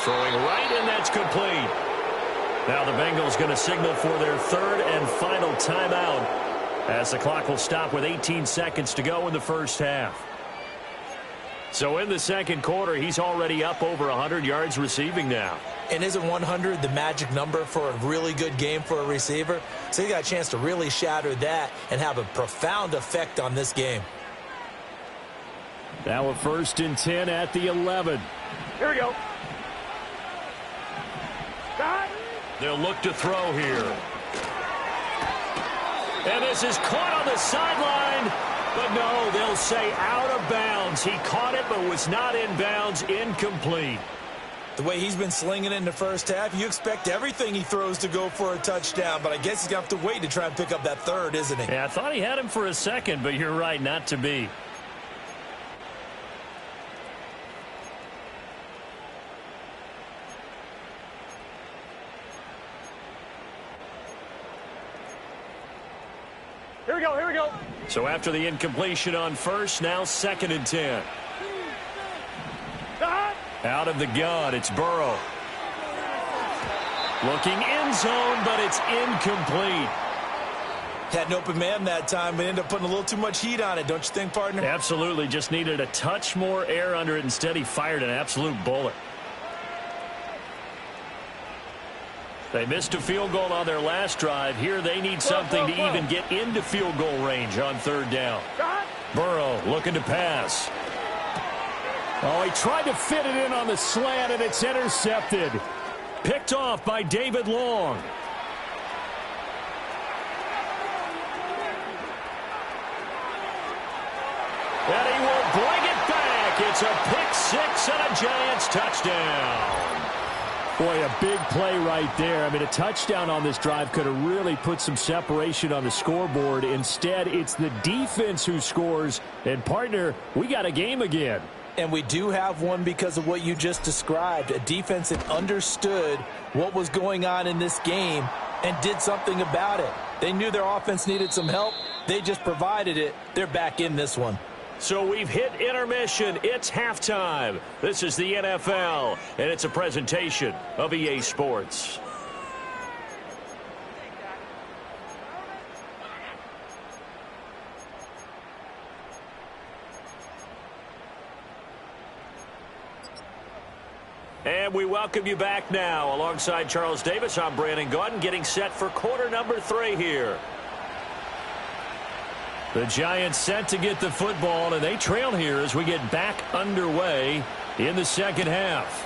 [SPEAKER 1] Throwing right, and that's complete. Now the Bengals going to signal for their 3rd and final timeout as the clock will stop with 18 seconds to go in the first half. So in the 2nd quarter, he's already up over 100 yards receiving now.
[SPEAKER 2] And isn't 100 the magic number for a really good game for a receiver? So he got a chance to really shatter that and have a profound effect on this game.
[SPEAKER 1] Now a 1st and 10 at the 11.
[SPEAKER 3] Here we go.
[SPEAKER 1] They'll look to throw here. And this is caught on the sideline. But no, they'll say out of bounds. He caught it but was not in bounds. Incomplete.
[SPEAKER 2] The way he's been slinging it in the first half, you expect everything he throws to go for a touchdown. But I guess he's going to have to wait to try and pick up that 3rd, isn't he?
[SPEAKER 1] Yeah, I thought he had him for a second, but you're right, not to be.
[SPEAKER 3] Here we go, here we go.
[SPEAKER 1] So after the incompletion on first, now 2nd and 10. Out of the gun, it's Burrow. Looking end zone, but it's incomplete.
[SPEAKER 2] Had an open man that time, but ended up putting a little too much heat on it, don't you think, partner?
[SPEAKER 1] Absolutely, just needed a touch more air under it. Instead, he fired an absolute bullet. They missed a field goal on their last drive. Here they need something to even get into field goal range on third down. Burrow looking to pass. Oh, he tried to fit it in on the slant, and it's intercepted. Picked off by David Long. And he will bring it back. It's a pick six and a Giants touchdown. Boy, a big play right there. I mean, a touchdown on this drive could have really put some separation on the scoreboard. Instead, it's the defense who scores. And, partner, we got a game again.
[SPEAKER 2] And we do have one because of what you just described. A defense that understood what was going on in this game and did something about it. They knew their offense needed some help. They just provided it. They're back in this one.
[SPEAKER 1] So we've hit intermission. It's halftime. This is the NFL, and it's a presentation of EA Sports. And we welcome you back now. Alongside Charles Davis, I'm Brandon Gaudin, getting set for quarter number 3 here. The Giants set to get the football, and they trail here as we get back underway in the second half.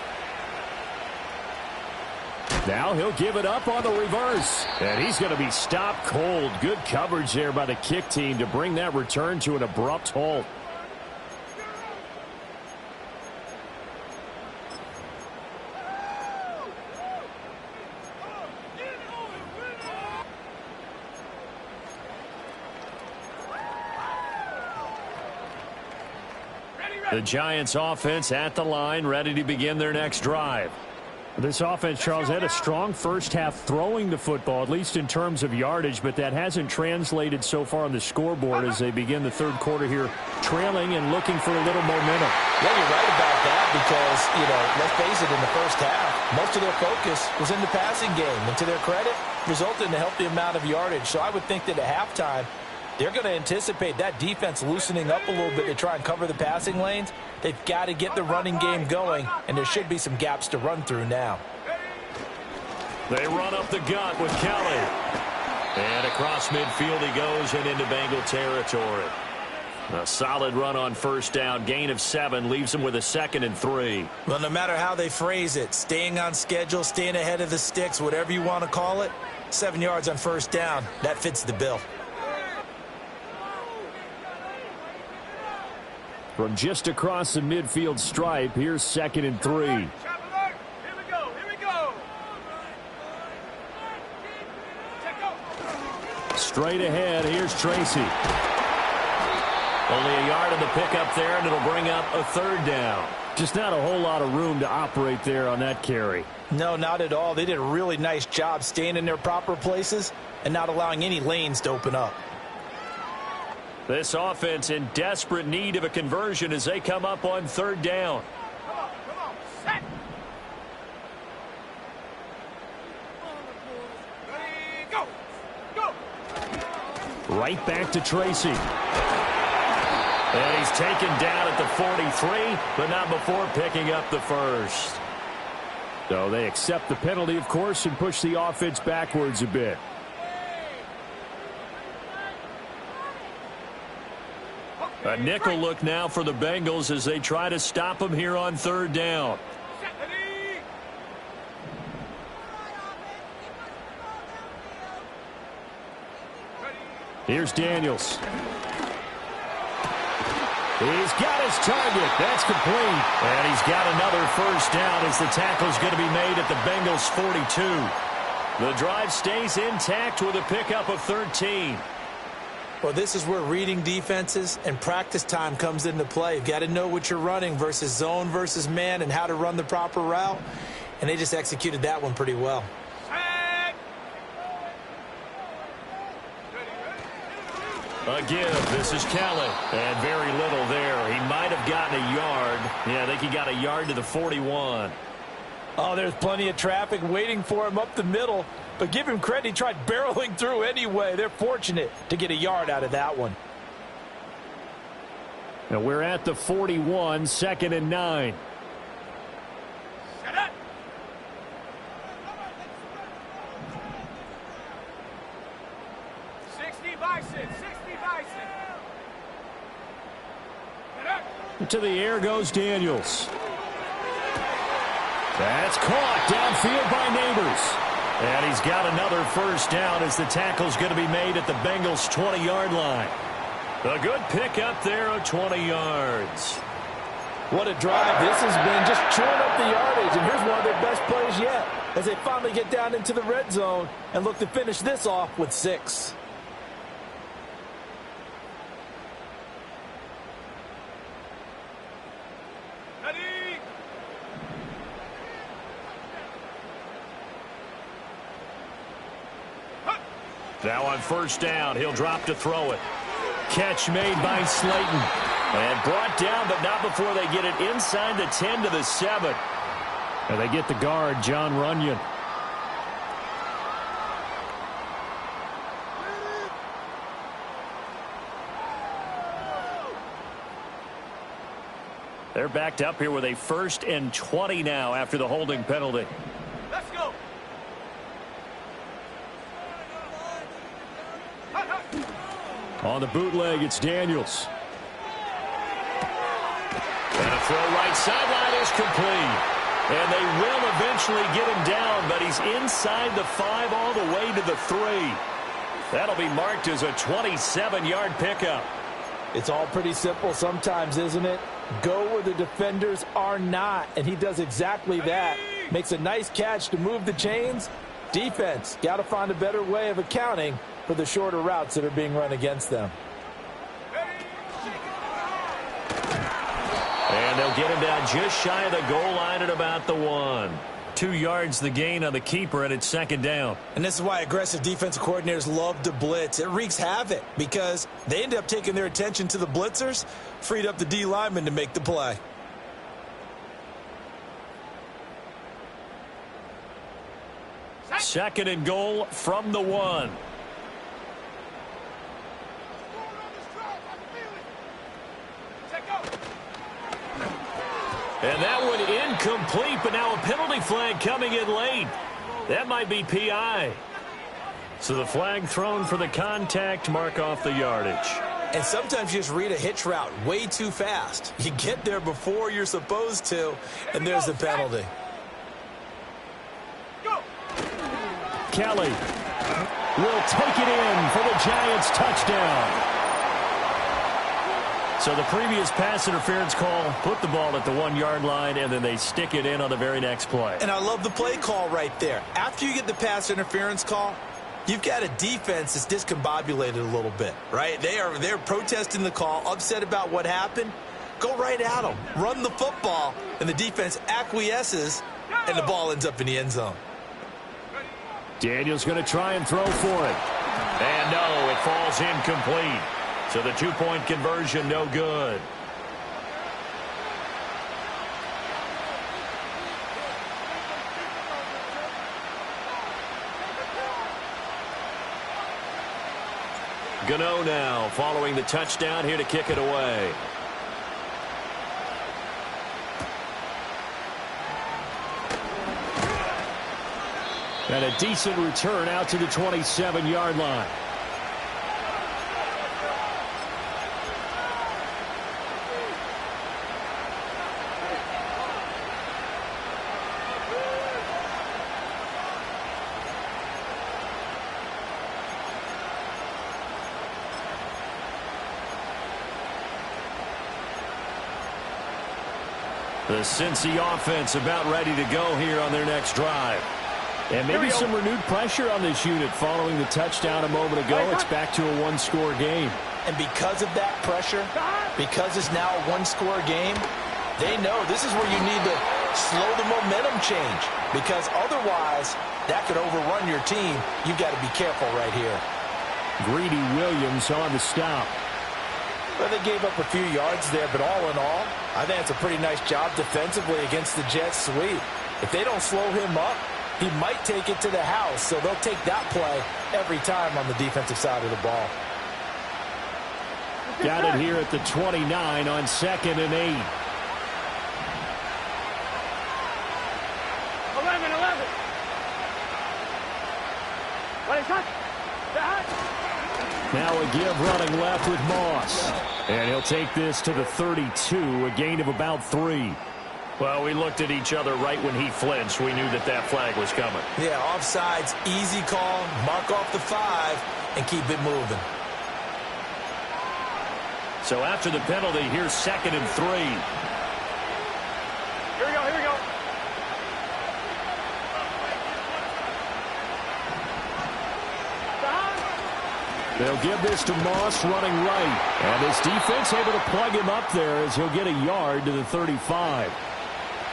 [SPEAKER 1] Now he'll give it up on the reverse, and he's going to be stopped cold. Good coverage there by the kick team to bring that return to an abrupt halt. The Giants offense at the line, ready to begin their next drive. This offense, Charles, had a strong first half throwing the football, at least in terms of yardage, but that hasn't translated so far on the scoreboard as they begin the third quarter here, trailing and looking for a little momentum.
[SPEAKER 2] Yeah, you're right about that because, let's face it, in the first half, most of their focus was in the passing game. And to their credit, resulted in a healthy amount of yardage. So I would think that at halftime, they're going to anticipate that defense loosening up a little bit to try and cover the passing lanes. They've got to get the running game going, and there should be some gaps to run through now.
[SPEAKER 1] They run up the gut with Kelly. And across midfield he goes and into Bengal territory. A solid run on first down. Gain of 7 leaves them with a 2nd and 3.
[SPEAKER 2] Well, no matter how they phrase it, staying on schedule, staying ahead of the sticks, whatever you want to call it, 7 yards on first down, that fits the bill.
[SPEAKER 1] From just across the midfield stripe, here's 2nd and 3.
[SPEAKER 3] Here we go.
[SPEAKER 1] Straight ahead, here's Tracy. Only a yard of the pickup there, and it'll bring up a 3rd down. Just not a whole lot of room to operate there on that carry.
[SPEAKER 2] No, not at all. They did a really nice job staying in their proper places and not allowing any lanes to open up.
[SPEAKER 1] This offense in desperate need of a conversion as they come up on 3rd down.
[SPEAKER 3] Come on, set. Ready, go.
[SPEAKER 1] Right back to Tracy. And he's taken down at the 43, but not before picking up the first. So they accept the penalty, of course, and push the offense backwards a bit. A nickel look now for the Bengals as they try to stop them here on 3rd down. Here's Daniels. He's got his target. That's complete. And he's got another first down as the tackle's going to be made at the Bengals 42. The drive stays intact with a pickup of 13.
[SPEAKER 2] Well, this is where reading defenses and practice time comes into play. You've got to know what you're running versus zone versus man and how to run the proper route. And they just executed that one pretty well.
[SPEAKER 1] A give. This is Kelly. And very little there. He might have gotten a yard. Yeah, I think he got a yard to the 41.
[SPEAKER 2] Oh, there's plenty of traffic waiting for him up the middle. But give him credit, he tried barreling through anyway. They're fortunate to get a yard out of that one.
[SPEAKER 1] Now we're at the 41, 2nd and 9.
[SPEAKER 3] Bison. 60 Bison. Get up.
[SPEAKER 1] To the air goes Daniels. That's caught downfield by Neighbors. And he's got another first down as the tackle's going to be made at the Bengals' 20-yard line. A good pickup there of 20 yards.
[SPEAKER 2] What a drive this has been, just chewing up the yardage. And here's one of their best plays yet as they finally get down into the red zone and look to finish this off with 6.
[SPEAKER 1] Now on first down, he'll drop to throw it. Catch made by Slayton. And brought down, but not before they get it inside the 10 to the 7. And they get the guard, John Runyon. They're backed up here with a 1st and 20 now after the holding penalty.
[SPEAKER 3] Let's go.
[SPEAKER 1] On the bootleg, it's Daniels. And a throw right sideline is complete. And they will eventually get him down, but he's inside the 5 all the way to the 3. That'll be marked as a 27-yard pickup.
[SPEAKER 2] It's all pretty simple sometimes, isn't it? Go where the defenders are not, and he does exactly that. Makes a nice catch to move the chains. Defense, got to find a better way of accounting for the shorter routes that are being run against them.
[SPEAKER 1] And they'll get him down just shy of the goal line at about the 1. 2 yards the gain on the keeper, and it's 2nd down.
[SPEAKER 2] And this is why aggressive defensive coordinators love to blitz. It wreaks havoc because they end up taking their attention to the blitzers, freed up the D lineman to make the play.
[SPEAKER 1] Second and goal from the 1. And that one incomplete, but now a penalty flag coming in late. That might be PI. So the flag thrown for the contact, mark off the yardage.
[SPEAKER 2] And sometimes you just read a hitch route way too fast. You get there before you're supposed to, and there's the penalty.
[SPEAKER 1] Kelly will take it in for the Giants touchdown. So the previous pass interference call put the ball at the 1-yard line, and then they stick it in on the very next play.
[SPEAKER 2] And I love the play call right there. After you get the pass interference call, you've got a defense that's discombobulated a little bit, right? They're protesting the call, upset about what happened. Go right at them. Run the football, and the defense acquiesces, and the ball ends up in the end zone.
[SPEAKER 1] Daniels going to try and throw for it. And no, it falls incomplete. So the 2-point conversion, no good. Gano now following the touchdown here to kick it away. And a decent return out to the 27-yard line. The Cincy offense about ready to go here on their next drive. And maybe some renewed pressure on this unit following the touchdown a moment ago. It's back to a 1-score game.
[SPEAKER 2] And because of that pressure, because it's now a 1-score game, they know this is where you need to slow the momentum change. Because otherwise, that could overrun your team. You've got to be careful right here.
[SPEAKER 1] Greedy Williams on the stop.
[SPEAKER 2] Well, they gave up a few yards there, but all in all, I think it's a pretty nice job defensively against the Jets sweep. If they don't slow him up, he might take it to the house, so they'll take that play every time on the defensive side of the ball.
[SPEAKER 1] Got it here at the 29 on 2nd and 8.
[SPEAKER 3] 11. What is that?
[SPEAKER 1] Now a give running left with Moss. And he'll take this to the 32, a gain of about 3. Well, we looked at each other right when he flinched. We knew that that flag was coming.
[SPEAKER 2] Yeah, offsides, easy call, mark off the 5, and keep it moving.
[SPEAKER 1] So after the penalty, here's 2nd and 3.
[SPEAKER 3] Here we go, here we go.
[SPEAKER 1] They'll give this to Moss running right. And his defense able to plug him up there as he'll get a yard to the 35.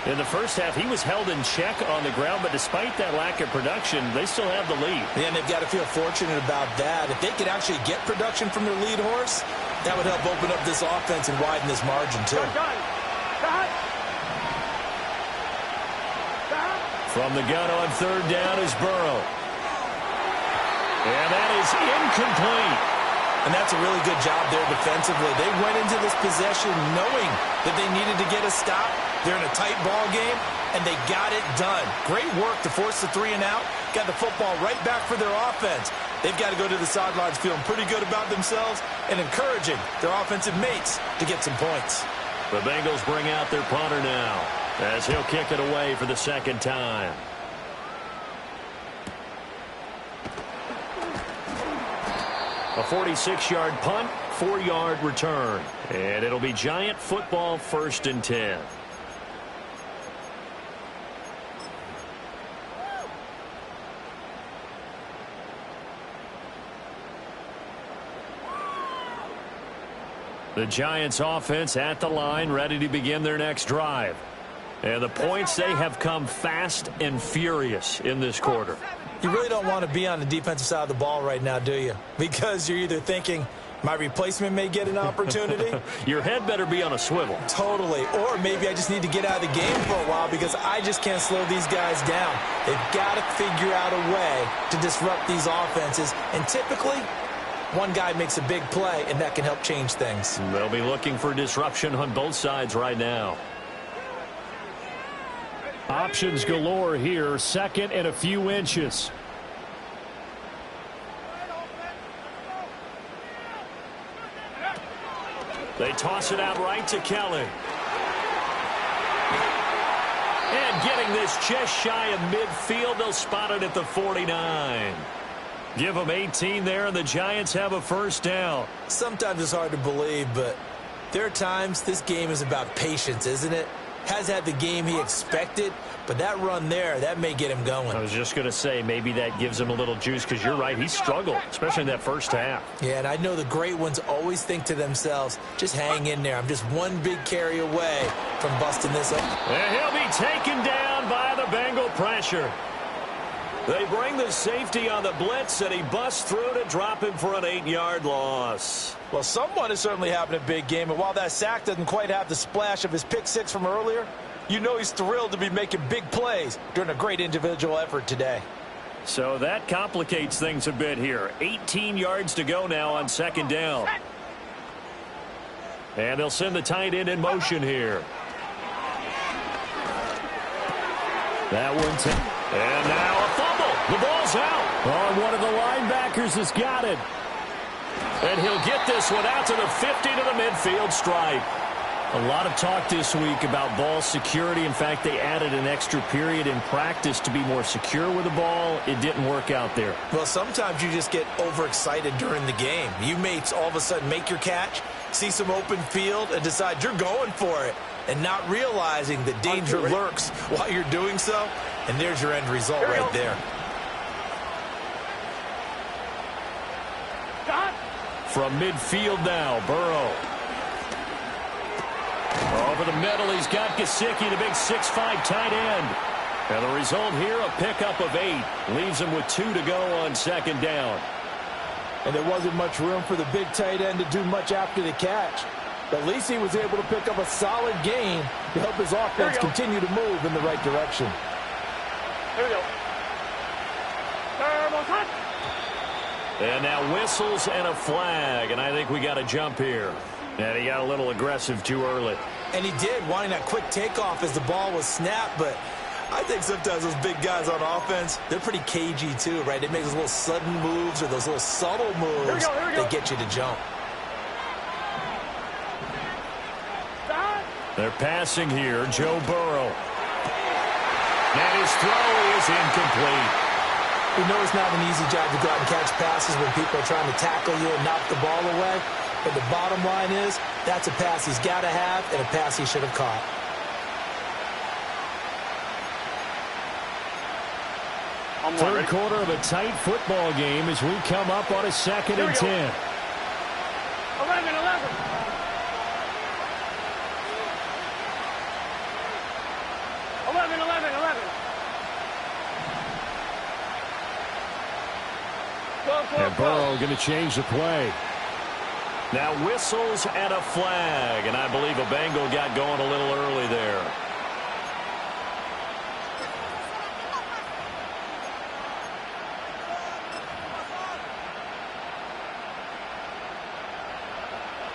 [SPEAKER 1] In the first half, he was held in check on the ground, but despite that lack of production, they still have the lead.
[SPEAKER 2] Yeah, and they've got to feel fortunate about that. If they could actually get production from their lead horse, that would help open up this offense and widen this margin, too.
[SPEAKER 1] From the gun on 3rd down is Burrow. And that is incomplete.
[SPEAKER 2] And that's a really good job there defensively. They went into this possession knowing that they needed to get a stop. They're in a tight ball game, and they got it done. Great work to force the 3 and out. Got the football right back for their offense. They've got to go to the sidelines feeling pretty good about themselves and encouraging their offensive mates to get some points.
[SPEAKER 1] The Bengals bring out their punter now as he'll kick it away for the 2nd time. A 46-yard punt, 4-yard return. And it'll be Giant football 1st and 10. The Giants offense at the line, ready to begin their next drive. And the points, they have come fast and furious in this quarter.
[SPEAKER 2] You really don't want to be on the defensive side of the ball right now, do you? Because you're either thinking, my replacement may get an opportunity.
[SPEAKER 1] Your head better be on a swivel.
[SPEAKER 2] Totally. Or maybe I just need to get out of the game for a while because I just can't slow these guys down. They've got to figure out a way to disrupt these offenses. And typically, one guy makes a big play, and that can help change things.
[SPEAKER 1] They'll be looking for disruption on both sides right now. Options galore here. 2nd and a few inches. They toss it out right to Kelly. And getting this just shy of midfield, they'll spot it at the 49. Give them 18 there, and the Giants have a 1st down.
[SPEAKER 2] Sometimes it's hard to believe, but there are times this game is about patience, isn't it? Has had the game he expected, but that run there, that may get him going.
[SPEAKER 1] I was just going to say, maybe that gives him a little juice, because you're right, he struggled, especially in that first half.
[SPEAKER 2] Yeah, and I know the great ones always think to themselves, just hang in there. I'm just one big carry away from busting this up.
[SPEAKER 1] And he'll be taken down by the Bengal pressure. They bring the safety on the blitz, and he busts through to drop him for an 8-yard loss.
[SPEAKER 2] Well, someone is certainly having a big game, and while that sack doesn't quite have the splash of his pick 6 from earlier, you know he's thrilled to be making big plays during a great individual effort today.
[SPEAKER 1] So that complicates things a bit here. 18 yards to go now on 2nd down. And they'll send the tight end in motion here. That one. And now a fumble. The ball's out. Oh, one of the linebackers has got it. And he'll get this one out to the 50 to the midfield stripe. A lot of talk this week about ball security. In fact, they added an extra period in practice to be more secure with the ball. It didn't work out there.
[SPEAKER 2] Well, sometimes you just get overexcited during the game. You may all of a sudden make your catch, see some open field, and decide you're going for it, and not realizing that danger lurks while you're doing so. And there's your end result right there.
[SPEAKER 1] From midfield now, Burrow. Over the middle, he's got Gesicki, the big 6'5" tight end. And the result here, a pickup of 8. Leaves him with 2 to go on 2nd down.
[SPEAKER 2] And there wasn't much room for the big tight end to do much after the catch. But at least he was able to pick up a solid gain to help his offense continue to move in the right direction.
[SPEAKER 3] Here we go.
[SPEAKER 1] And now whistles and a flag, and I think we got a jump here. And he got a little aggressive too early.
[SPEAKER 2] And he did, wanting that quick takeoff as the ball was snapped, but I think sometimes those big guys on offense, they're pretty cagey too, right? They make those little sudden moves or those little subtle moves that get you to jump.
[SPEAKER 1] They're passing here, Joe Burrow. And his throw is incomplete.
[SPEAKER 2] You know it's not an easy job to go out and catch passes when people are trying to tackle you and knock the ball away. But the bottom line is, that's a pass he's got to have and a pass he should have caught.
[SPEAKER 1] Third quarter of a tight football game as we come up on a 2nd and 10.
[SPEAKER 3] 11. 11.
[SPEAKER 1] And Burrow going to change the play. Now whistles and a flag, and I believe a Bengal got going a little early there.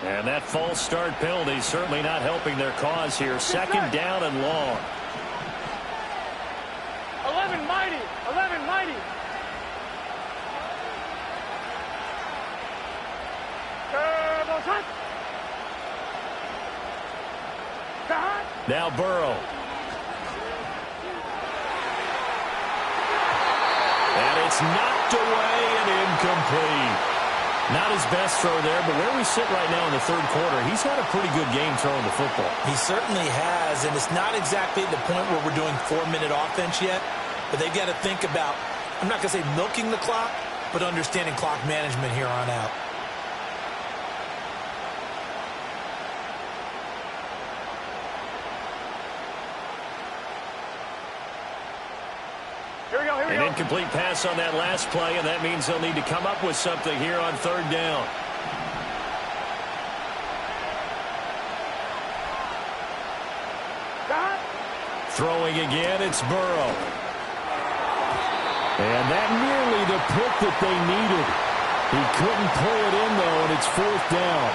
[SPEAKER 1] And that false start penalty certainly not helping their cause here. 2nd down and long.
[SPEAKER 3] 11 mighty. 11 mighty.
[SPEAKER 1] Now Burrow. And it's knocked away and incomplete. Not his best throw there, but where we sit right now in the third quarter, he's had a pretty good game throwing the football.
[SPEAKER 2] He certainly has, and it's not exactly at the point where we're doing 4-minute offense yet, but they've got to think about, I'm not going to say milking the clock, but understanding clock management here on out.
[SPEAKER 1] An incomplete pass on that last play, and that means they'll need to come up with something here on 3rd down. Throwing again, it's Burrow. And that nearly the pick that they needed. He couldn't pull it in, though, and it's 4th down.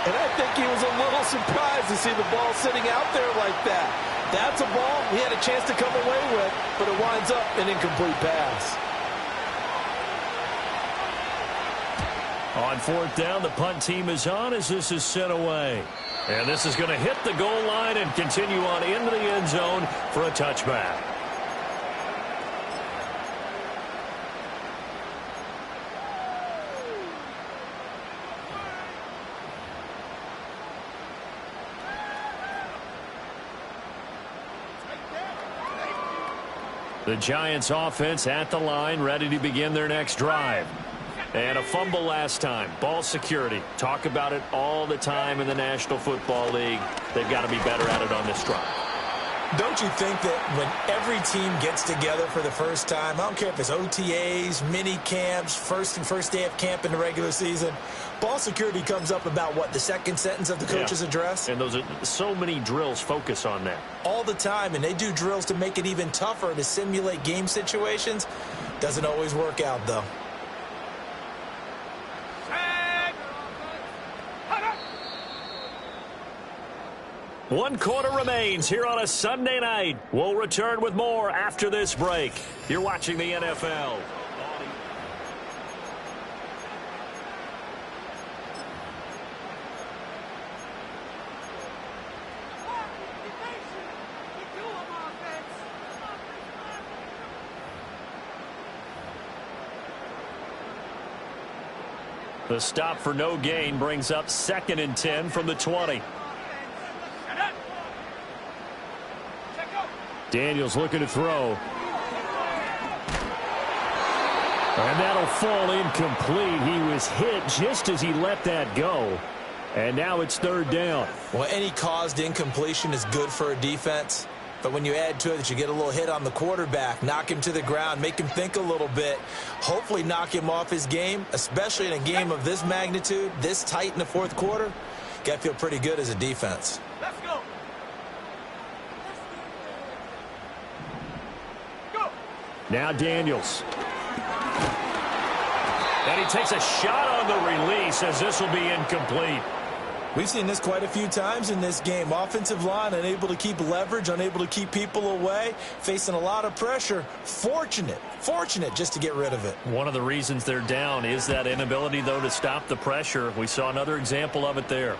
[SPEAKER 4] And I think he was a little surprised to see the ball sitting out there like that. That's a ball he had a chance to come away with, but it winds up an incomplete pass.
[SPEAKER 1] On 4th down, the punt team is on as this is sent away. And this is going to hit the goal line and continue on into the end zone for a touchback. The Giants offense at the line, ready to begin their next drive. And a fumble last time. Ball security. Talk about it all the time in the National Football League. They've got to be better at it on this drive.
[SPEAKER 2] Don't you think that when every team gets together for the first time, I don't care if it's OTAs, mini camps, first day of camp in the regular season, ball security comes up about what, the second sentence of the coach's address?
[SPEAKER 1] And those are so many drills focus on that.
[SPEAKER 2] All the time, and they do drills to make it even tougher to simulate game situations. Doesn't always work out, though.
[SPEAKER 1] One quarter remains here on a Sunday night. We'll return with more after this break. You're watching the NFL. The stop for no gain brings up 2nd and 10 from the 20. Daniels looking to throw. And that'll fall incomplete. He was hit just as he let that go. And now it's 3rd down.
[SPEAKER 2] Well, any caused incompletion is good for a defense. But when you add to it that you get a little hit on the quarterback, knock him to the ground, make him think a little bit, hopefully knock him off his game, especially in a game of this magnitude, this tight in the 4th quarter, got to feel pretty good as a defense.
[SPEAKER 3] Let's go.
[SPEAKER 1] Now Daniels. And he takes a shot on the release as this will be incomplete.
[SPEAKER 2] We've seen this quite a few times in this game. Offensive line unable to keep leverage, unable to keep people away, facing a lot of pressure. Fortunate just to get rid of it.
[SPEAKER 1] One of the reasons they're down is that inability, though, to stop the pressure. We saw another example of it there.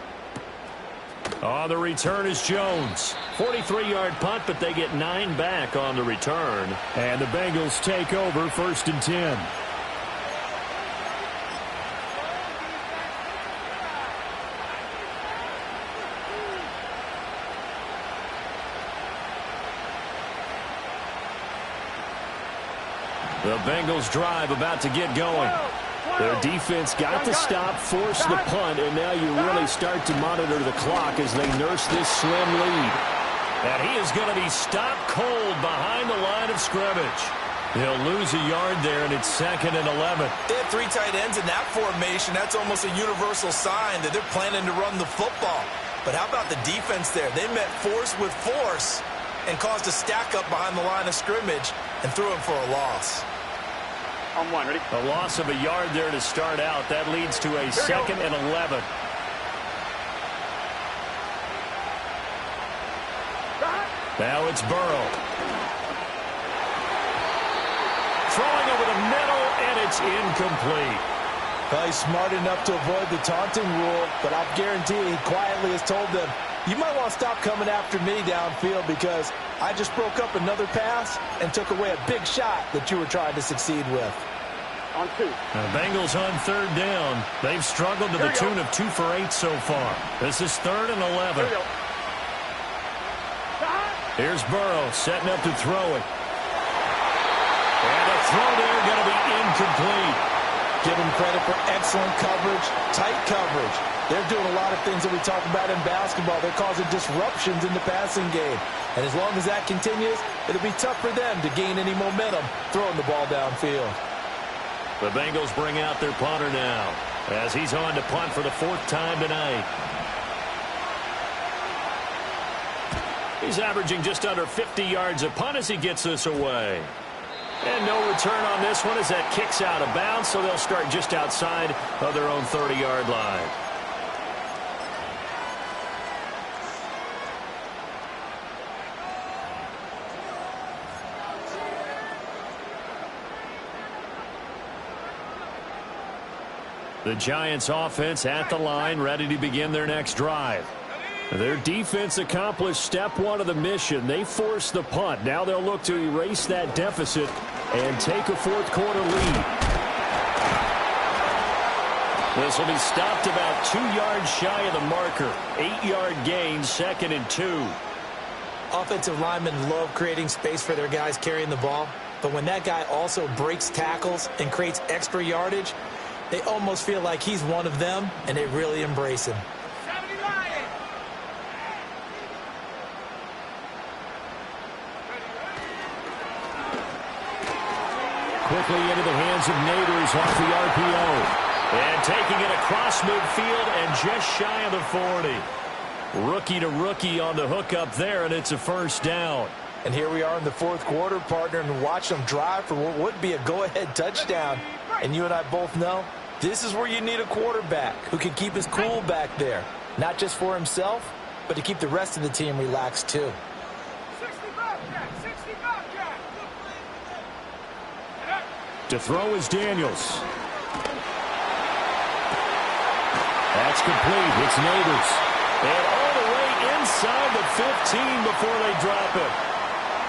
[SPEAKER 1] On the return is Jones. 43-yard punt, but they get 9 back on the return. And the Bengals take over 1st and 10. The Bengals drive about to get going. Their defense got the stop, forced the punt, and now you really start to monitor the clock as they nurse this slim lead. And he is going to be stopped cold behind the line of scrimmage. He'll lose a yard there, and it's 2nd and 11.
[SPEAKER 2] They had 3 tight ends in that formation. That's almost a universal sign that they're planning to run the football. But how about the defense there? They met force with force and caused a stack up behind the line of scrimmage and threw him for a loss.
[SPEAKER 3] On 1, ready?
[SPEAKER 1] A loss of a yard there to start out. That leads to a 2nd and 11. Now it's Burrow. Throwing over the middle, and it's incomplete.
[SPEAKER 4] Well, he's smart enough to avoid the taunting rule, but I guarantee he quietly has told them, you might want to stop coming after me downfield because I just broke up another pass and took away a big shot that you were trying to succeed with.
[SPEAKER 3] On 2.
[SPEAKER 1] The Bengals on 3rd down. They've struggled to the tune of 2 for 8 so far. This is 3rd and 11. Here's Burrow setting up to throw it. And a throw there going to be incomplete.
[SPEAKER 4] Give him credit for excellent coverage, tight coverage. They're doing a lot of things that we talk about in basketball. They're causing disruptions in the passing game. And as long as that continues, it'll be tough for them to gain any momentum throwing the ball downfield.
[SPEAKER 1] The Bengals bring out their punter now as he's on to punt for the 4th time tonight. He's averaging just under 50 yards a punt as he gets this away. And no return on this one as that kicks out of bounds, so they'll start just outside of their own 30-yard line. The Giants offense at the line, ready to begin their next drive. Their defense accomplished step 1 of the mission. They forced the punt. Now they'll look to erase that deficit and take a 4th quarter lead. This will be stopped about 2 yards shy of the marker. 8-yard gain, 2nd and 2.
[SPEAKER 2] Offensive linemen love creating space for their guys carrying the ball. But when that guy also breaks tackles and creates extra yardage, they almost feel like he's one of them, and they really embrace him.
[SPEAKER 1] Quickly into the hands of Neighbors off the RPO. And taking it across midfield and just shy of the 40. Rookie to rookie on the hookup there, and it's a 1st down.
[SPEAKER 4] And here we are in the 4th quarter, partner, and watch them drive for what would be a go-ahead touchdown. And you and I both know this is where you need a quarterback who can keep his cool back there. Not just for himself, but to keep the rest of the team relaxed too.
[SPEAKER 1] To throw is Daniels. That's complete. It's Neighbors. And all the way inside the 15 before they drop it.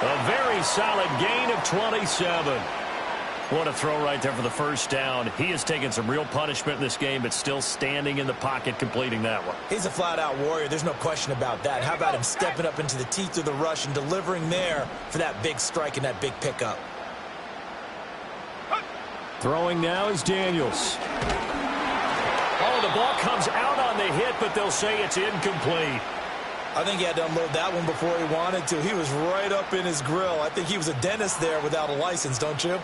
[SPEAKER 1] A very solid gain of 27. What a throw right there for the 1st down. He has taken some real punishment in this game, but still standing in the pocket, completing that one.
[SPEAKER 2] He's a flat-out warrior. There's no question about that. How about him stepping up into the teeth of the rush and delivering there for that big strike and that big pickup?
[SPEAKER 1] Throwing now is Daniels. Oh, the ball comes out on the hit, but they'll say it's incomplete.
[SPEAKER 2] I think he had to unload that one before he wanted to. He was right up in his grill. I think he was a dentist there without a license, don't you?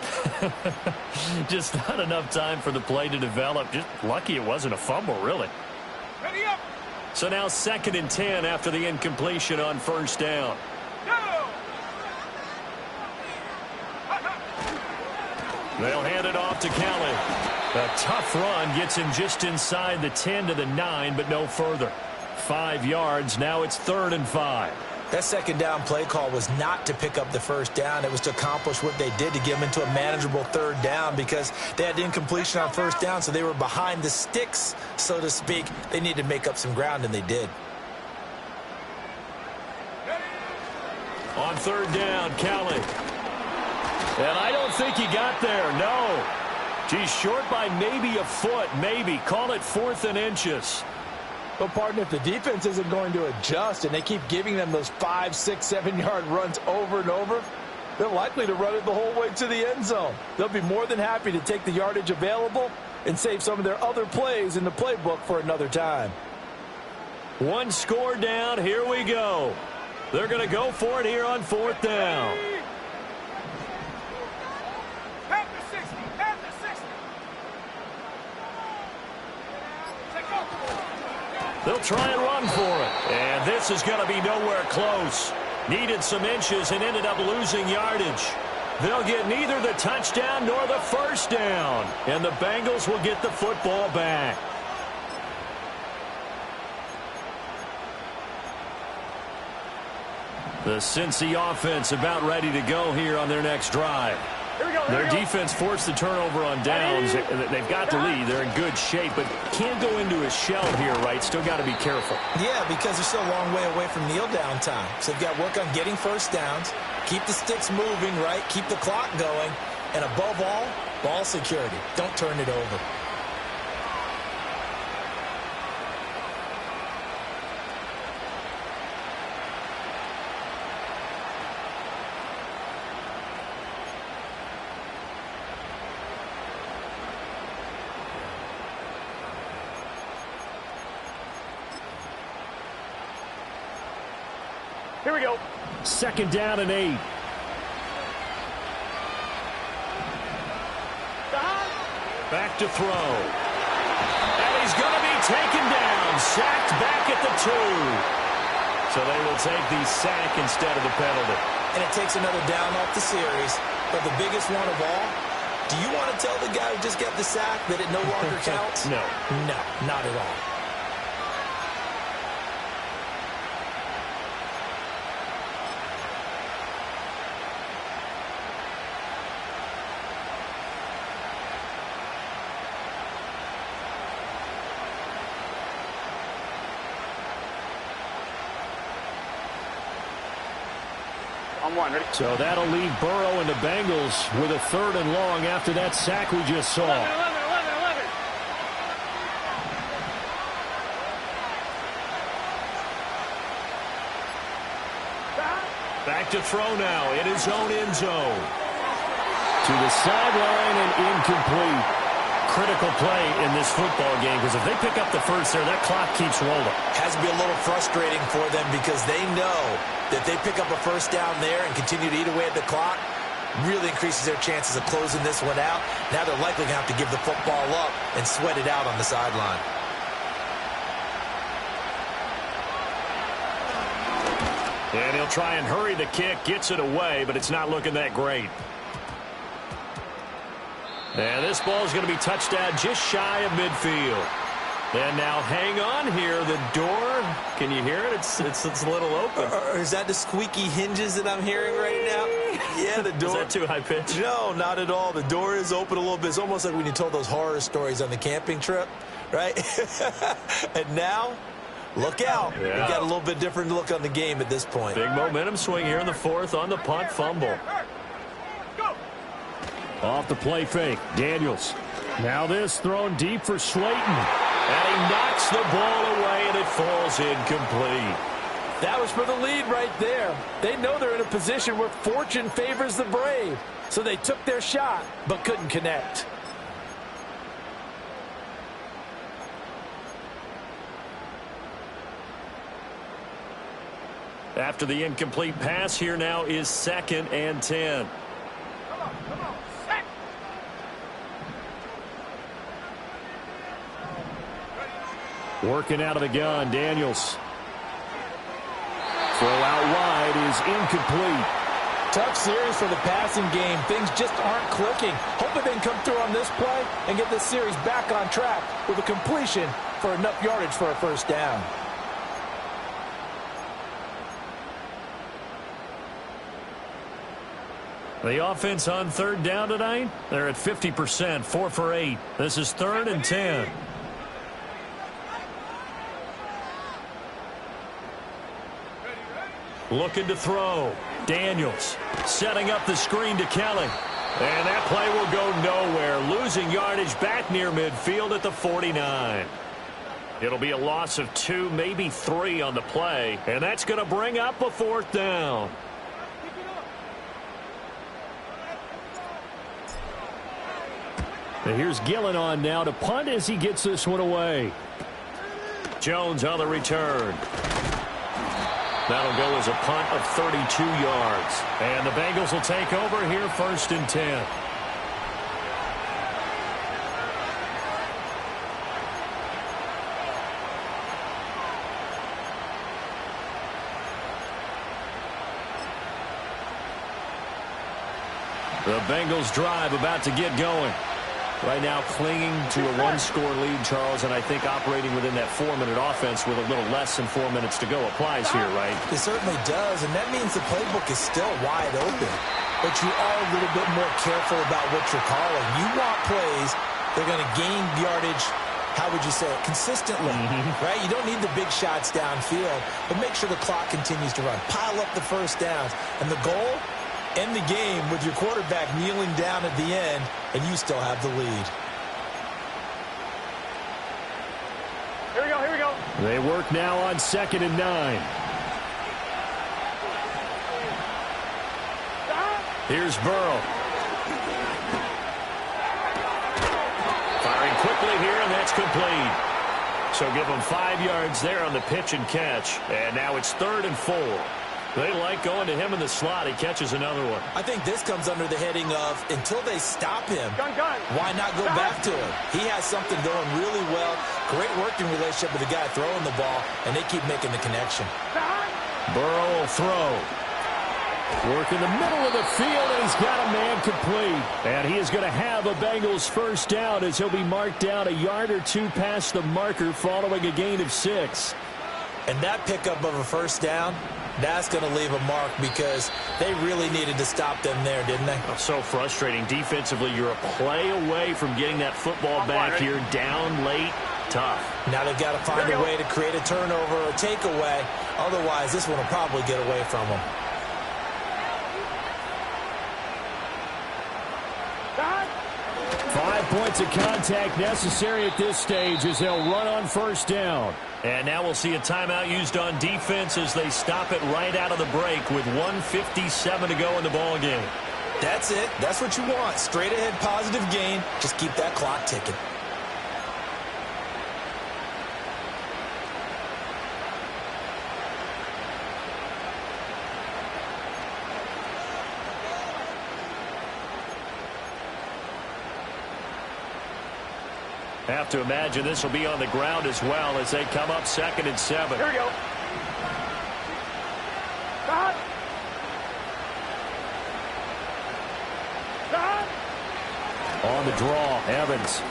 [SPEAKER 1] Just not enough time for the play to develop. Just lucky it wasn't a fumble, really.
[SPEAKER 3] Ready up.
[SPEAKER 1] So now 2nd and 10 after the incompletion on 1st down. They'll hand it off to Kelly. A tough run gets him just inside the 10 to the 9, but no further. 5 yards. Now it's 3rd and 5.
[SPEAKER 2] That second down play call was not to pick up the first down. It was to accomplish what they did to get them into a manageable 3rd down because they had incompletion on first down, so they were behind the sticks, so to speak. They needed to make up some ground, and they did.
[SPEAKER 1] On 3rd down, Kelly. And I don't think he got there, no. He's short by maybe a foot, maybe. Call it 4th and inches.
[SPEAKER 4] Well, partner, if the defense isn't going to adjust and they keep giving them those 5, 6, 7-yard runs over and over, they're likely to run it the whole way to the end zone. They'll be more than happy to take the yardage available and save some of their other plays in the playbook for another time.
[SPEAKER 1] 1 score down. Here we go. They're going to go for it here on 4th down. They'll try and run for it. And this is going to be nowhere close. Needed some inches and ended up losing yardage. They'll get neither the touchdown nor the first down. And the Bengals will get the football back. The Cincy offense about ready to go here on their next drive. Their defense forced the turnover on downs. They've got the lead. They're in good shape, but can't go into a shell here, right? Still got to be careful.
[SPEAKER 2] Yeah, because they're still a long way away from kneel down time. So they've got to work on getting first downs, keep the sticks moving, right? Keep the clock going, and above all, ball security. Don't turn it over.
[SPEAKER 3] Here we go.
[SPEAKER 1] 2nd down and 8. Back to throw. And he's going to be taken down. Sacked back at the 2. So they will take the sack instead of the penalty.
[SPEAKER 2] And it takes another down off the series. But the biggest one of all, do you want to tell the guy who just got the sack that it no longer counts?
[SPEAKER 1] No.
[SPEAKER 2] No, not at all.
[SPEAKER 3] On 1, ready?
[SPEAKER 1] So that'll leave Burrow and the Bengals with a 3rd and long after that sack we just saw.
[SPEAKER 3] 11.
[SPEAKER 1] Back to throw now in his own end zone. To the sideline and incomplete. Critical play in this football game because if they pick up the first there, that clock keeps rolling.
[SPEAKER 2] Has to be a little frustrating for them because they know that they pick up a first down there and continue to eat away at the clock, really increases their chances of closing this one out. Now they're likely going to have to give the football up and sweat it out on the sideline.
[SPEAKER 1] And he'll try and hurry the kick, gets it away, but it's not looking that great. And this ball is going to be touched down just shy of midfield. And now hang on here. The door, can you hear it? It's a little open.
[SPEAKER 2] Is that the squeaky hinges that I'm hearing right now? Yeah, the door.
[SPEAKER 1] Is that too high pitch?
[SPEAKER 2] No, not at all. The door is open a little bit. It's almost like when you told those horror stories on the camping trip, right? And now, look out.
[SPEAKER 1] Yeah.
[SPEAKER 2] We got a little bit different look on the game at this point.
[SPEAKER 1] Big momentum swing here in the 4th on the punt fumble. Off the play fake, Daniels. Now this thrown deep for Slayton. And he knocks the ball away, and it falls incomplete.
[SPEAKER 4] That was for the lead right there. They know they're in a position where fortune favors the brave. So they took their shot, but couldn't connect.
[SPEAKER 1] After the incomplete pass, here now is 2nd and 10. Working out of the gun, Daniels. Throw out wide is incomplete.
[SPEAKER 4] Tough series for the passing game. Things just aren't clicking. Hoping they can come through on this play and get this series back on track with a completion for enough yardage for a first down.
[SPEAKER 1] The offense on third down tonight, they're at 50%, 4 for 8. This is 3rd and 10. Looking to throw. Daniels setting up the screen to Kelly. And that play will go nowhere. Losing yardage back near midfield at the 49. It'll be a loss of 2, maybe 3 on the play. And that's going to bring up a 4th down. And here's Gillen on now to punt as he gets this one away. Jones on the return. That'll go as a punt of 32 yards. And the Bengals will take over here 1st and 10. The Bengals drive about to get going. Right now clinging to a 1-score lead, Charles, and I think operating within that 4-minute offense with a little less than 4 minutes to go applies here, right?
[SPEAKER 2] It certainly does, and that means the playbook is still wide open. But you are a little bit more careful about what you're calling. You want plays that are going to gain yardage, how would you say it, consistently, right? You don't need the big shots downfield, but make sure the clock continues to run. Pile up the first downs, and the goal, end the game with your quarterback kneeling down at the end, and you still have the lead.
[SPEAKER 3] Here we go, here we go.
[SPEAKER 1] They work now on 2nd and 9. Here's Burrow. Firing quickly here, and that's complete. So give them 5 yards there on the pitch and catch. And now it's 3rd and 4. They like going to him in the slot. He catches another one.
[SPEAKER 2] I think this comes under the heading of until they stop him,
[SPEAKER 3] Gun.
[SPEAKER 2] why not go back to him? He has something going really well. Great working relationship with the guy throwing the ball, and they keep making the connection.
[SPEAKER 1] Burrow will throw. Work in the middle of the field, and he's got a man complete. And he is going to have a Bengals 1st down as he'll be marked down a yard or 2 past the marker following a gain of 6.
[SPEAKER 2] And that pickup of a 1st down, that's going to leave a mark because they really needed to stop them there, didn't they?
[SPEAKER 1] Oh, so frustrating. Defensively, you're a play away from getting that football back here. Down late, tough.
[SPEAKER 2] Now they've got to find a way to create a turnover or takeaway. Otherwise, this one will probably get away from them.
[SPEAKER 1] Five points of contact necessary at this stage as they'll run on 1st down. And now we'll see a timeout used on defense as they stop it right out of the break with 1:57 to go in the ball game.
[SPEAKER 2] That's it. That's what you want. Straight ahead positive gain. Just keep that clock ticking.
[SPEAKER 1] Have to imagine this will be on the ground as well as they come up 2nd and 7.
[SPEAKER 3] Here we go.
[SPEAKER 1] On the draw, Evans.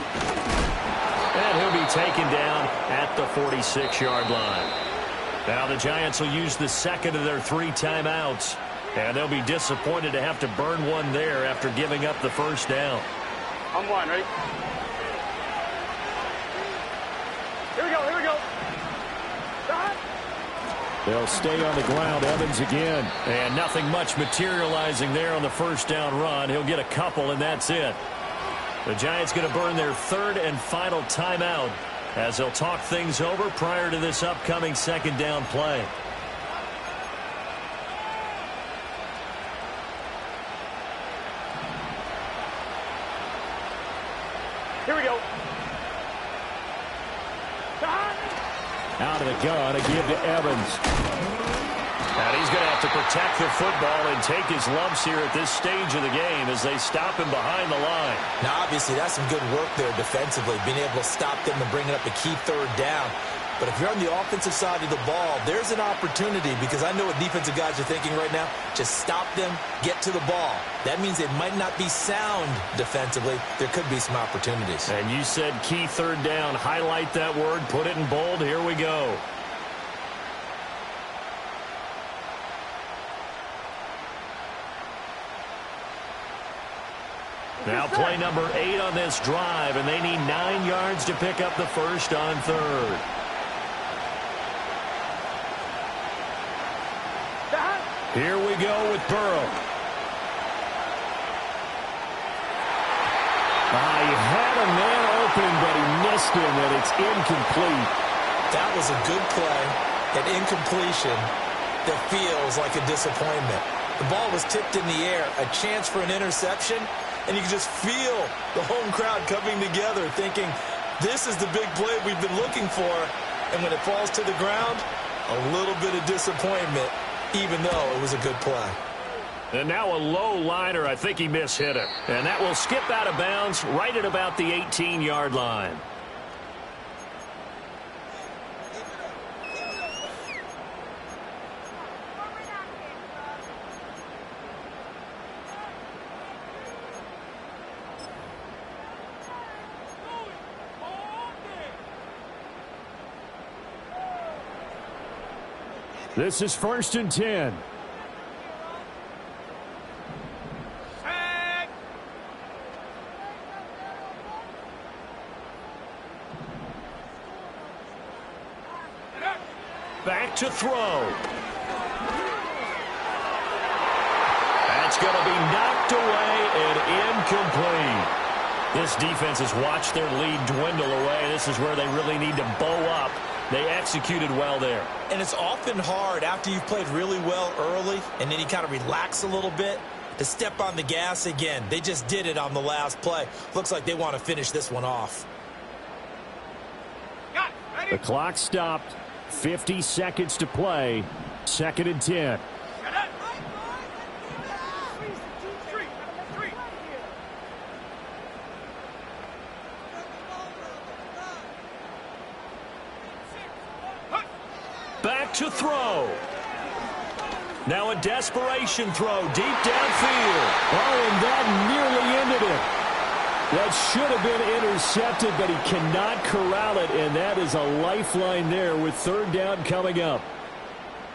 [SPEAKER 1] And he'll be taken down at the 46-yard line. Now the Giants will use the 2nd of their 3 timeouts. And they'll be disappointed to have to burn one there after giving up the 1st down.
[SPEAKER 3] On 1, ready? Here we go, here we go.
[SPEAKER 1] They'll stay on the ground. Evans again. And nothing much materializing there on the 1st down run. He'll get a couple, and that's it. The Giants going to burn their 3rd and final timeout as they'll talk things over prior to this upcoming 2nd down play.
[SPEAKER 3] Here we go.
[SPEAKER 1] Out of the gun, a give to Evans. And he's going to have to protect the football and take his lumps here at this stage of the game as they stop him behind the line.
[SPEAKER 2] Now, obviously, that's some good work there defensively, being able to stop them and bringing up a key 3rd down. But if you're on the offensive side of the ball, there's an opportunity because I know what defensive guys are thinking right now. Just stop them, get to the ball. That means they might not be sound defensively. There could be some opportunities.
[SPEAKER 1] And you said key 3rd down. Highlight that word. Put it in bold. Here we go. Now play number 8 on this drive, and they need 9 yards to pick up the first on third. Here we go with Burrow. He had a man open, but he missed him, and it's incomplete.
[SPEAKER 2] That was a good play, an incompletion that feels like a disappointment. The ball was tipped in the air, a chance for an interception, and you can just feel the home crowd coming together thinking, this is the big play we've been looking for. And when it falls to the ground, a little bit of disappointment, even though it was a good play.
[SPEAKER 1] And now a low liner. I think he mishit it. And that will skip out of bounds right at about the 18-yard line. This is 1st and 10. Back to throw. That's going to be knocked away and incomplete. This defense has watched their lead dwindle away. This is where they really need to bow up. They executed well there.
[SPEAKER 2] And it's often hard after you've played really well early and then you kind of relax a little bit to step on the gas again. They just did it on the last play. Looks like they want to finish this one off.
[SPEAKER 1] The clock stopped. 50 seconds to play. 2nd and 10. Back to throw. Now a desperation throw deep downfield. Oh, and that nearly ended it. That should have been intercepted, but he cannot corral it, and that is a lifeline there with 3rd down coming up.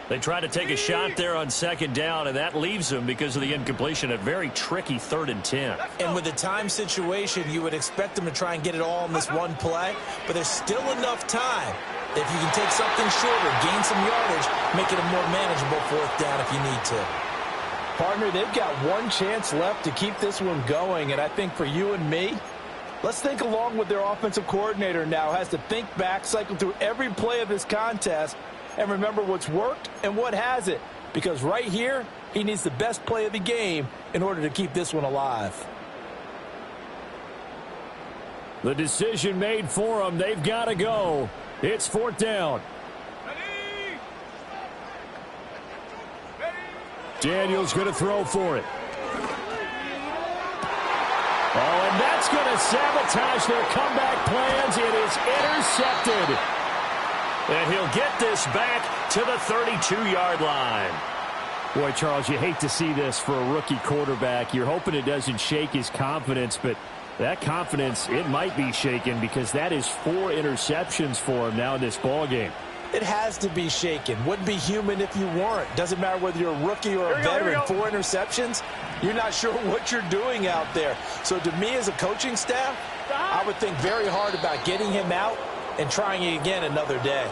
[SPEAKER 1] They try to take a shot there on 2nd down, and that leaves them, because of the incompletion, a very tricky 3rd and 10.
[SPEAKER 2] And with the time situation, you would expect them to try and get it all in this one play, but there's still enough time. If you can take something shorter, gain some yardage, make it a more manageable 4th down if you need to.
[SPEAKER 4] Partner, they've got one chance left to keep this one going, and I think for you and me, let's think along with their offensive coordinator now. Has to think back, cycle through every play of this contest, and remember what's worked and what hasn't. Because right here, he needs the best play of the game in order to keep this one alive.
[SPEAKER 1] The decision made for them. They've got to go. It's 4th down. Daniel's going to throw for it. Oh, and that's going to sabotage their comeback plans. It is intercepted. And he'll get this back to the 32-yard line. Boy, Charles, you hate to see this for a rookie quarterback. You're hoping it doesn't shake his confidence, but that confidence, it might be shaken because that is 4 interceptions for him now in this ballgame.
[SPEAKER 2] It has to be shaken. Wouldn't be human if you weren't. Doesn't matter whether you're a rookie or a veteran. 4 interceptions, you're not sure what you're doing out there. So to me as a coaching staff, I would think very hard about getting him out and trying it again another day.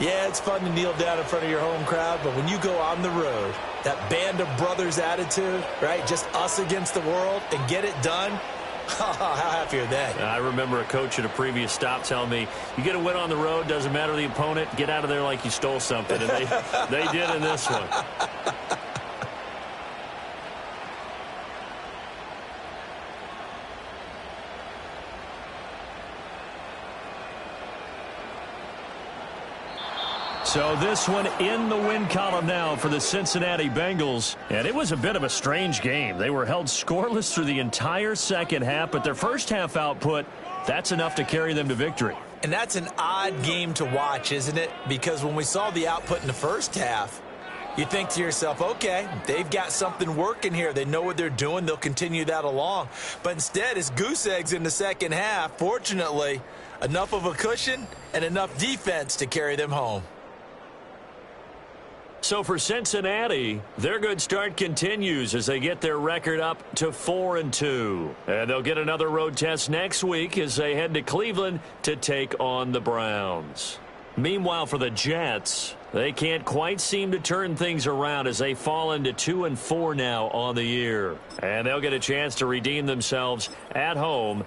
[SPEAKER 2] Yeah, it's fun to kneel down in front of your home crowd, but when you go on the road, that band of brothers attitude, right, just us against the world, and get it done, how happy are they?
[SPEAKER 1] I remember a coach at a previous stop telling me, you get a win on the road, doesn't matter the opponent, get out of there like you stole something. And they did in this one. So this one in the win column now for the Cincinnati Bengals. And it was a bit of a strange game. They were held scoreless through the entire second half, but their first half output, that's enough to carry them to victory.
[SPEAKER 2] And that's an odd game to watch, isn't it? Because when we saw the output in the first half, you think to yourself, okay, they've got something working here. They know what they're doing. They'll continue that along. But instead, it's goose eggs in the second half. Fortunately, enough of a cushion and enough defense to carry them home.
[SPEAKER 1] So for Cincinnati, their good start continues as they get their record up to 4-2. And they'll get another road test next week as they head to Cleveland to take on the Browns. Meanwhile, for the Jets, they can't quite seem to turn things around as they fall into 2-4 now on the year. And they'll get a chance to redeem themselves at home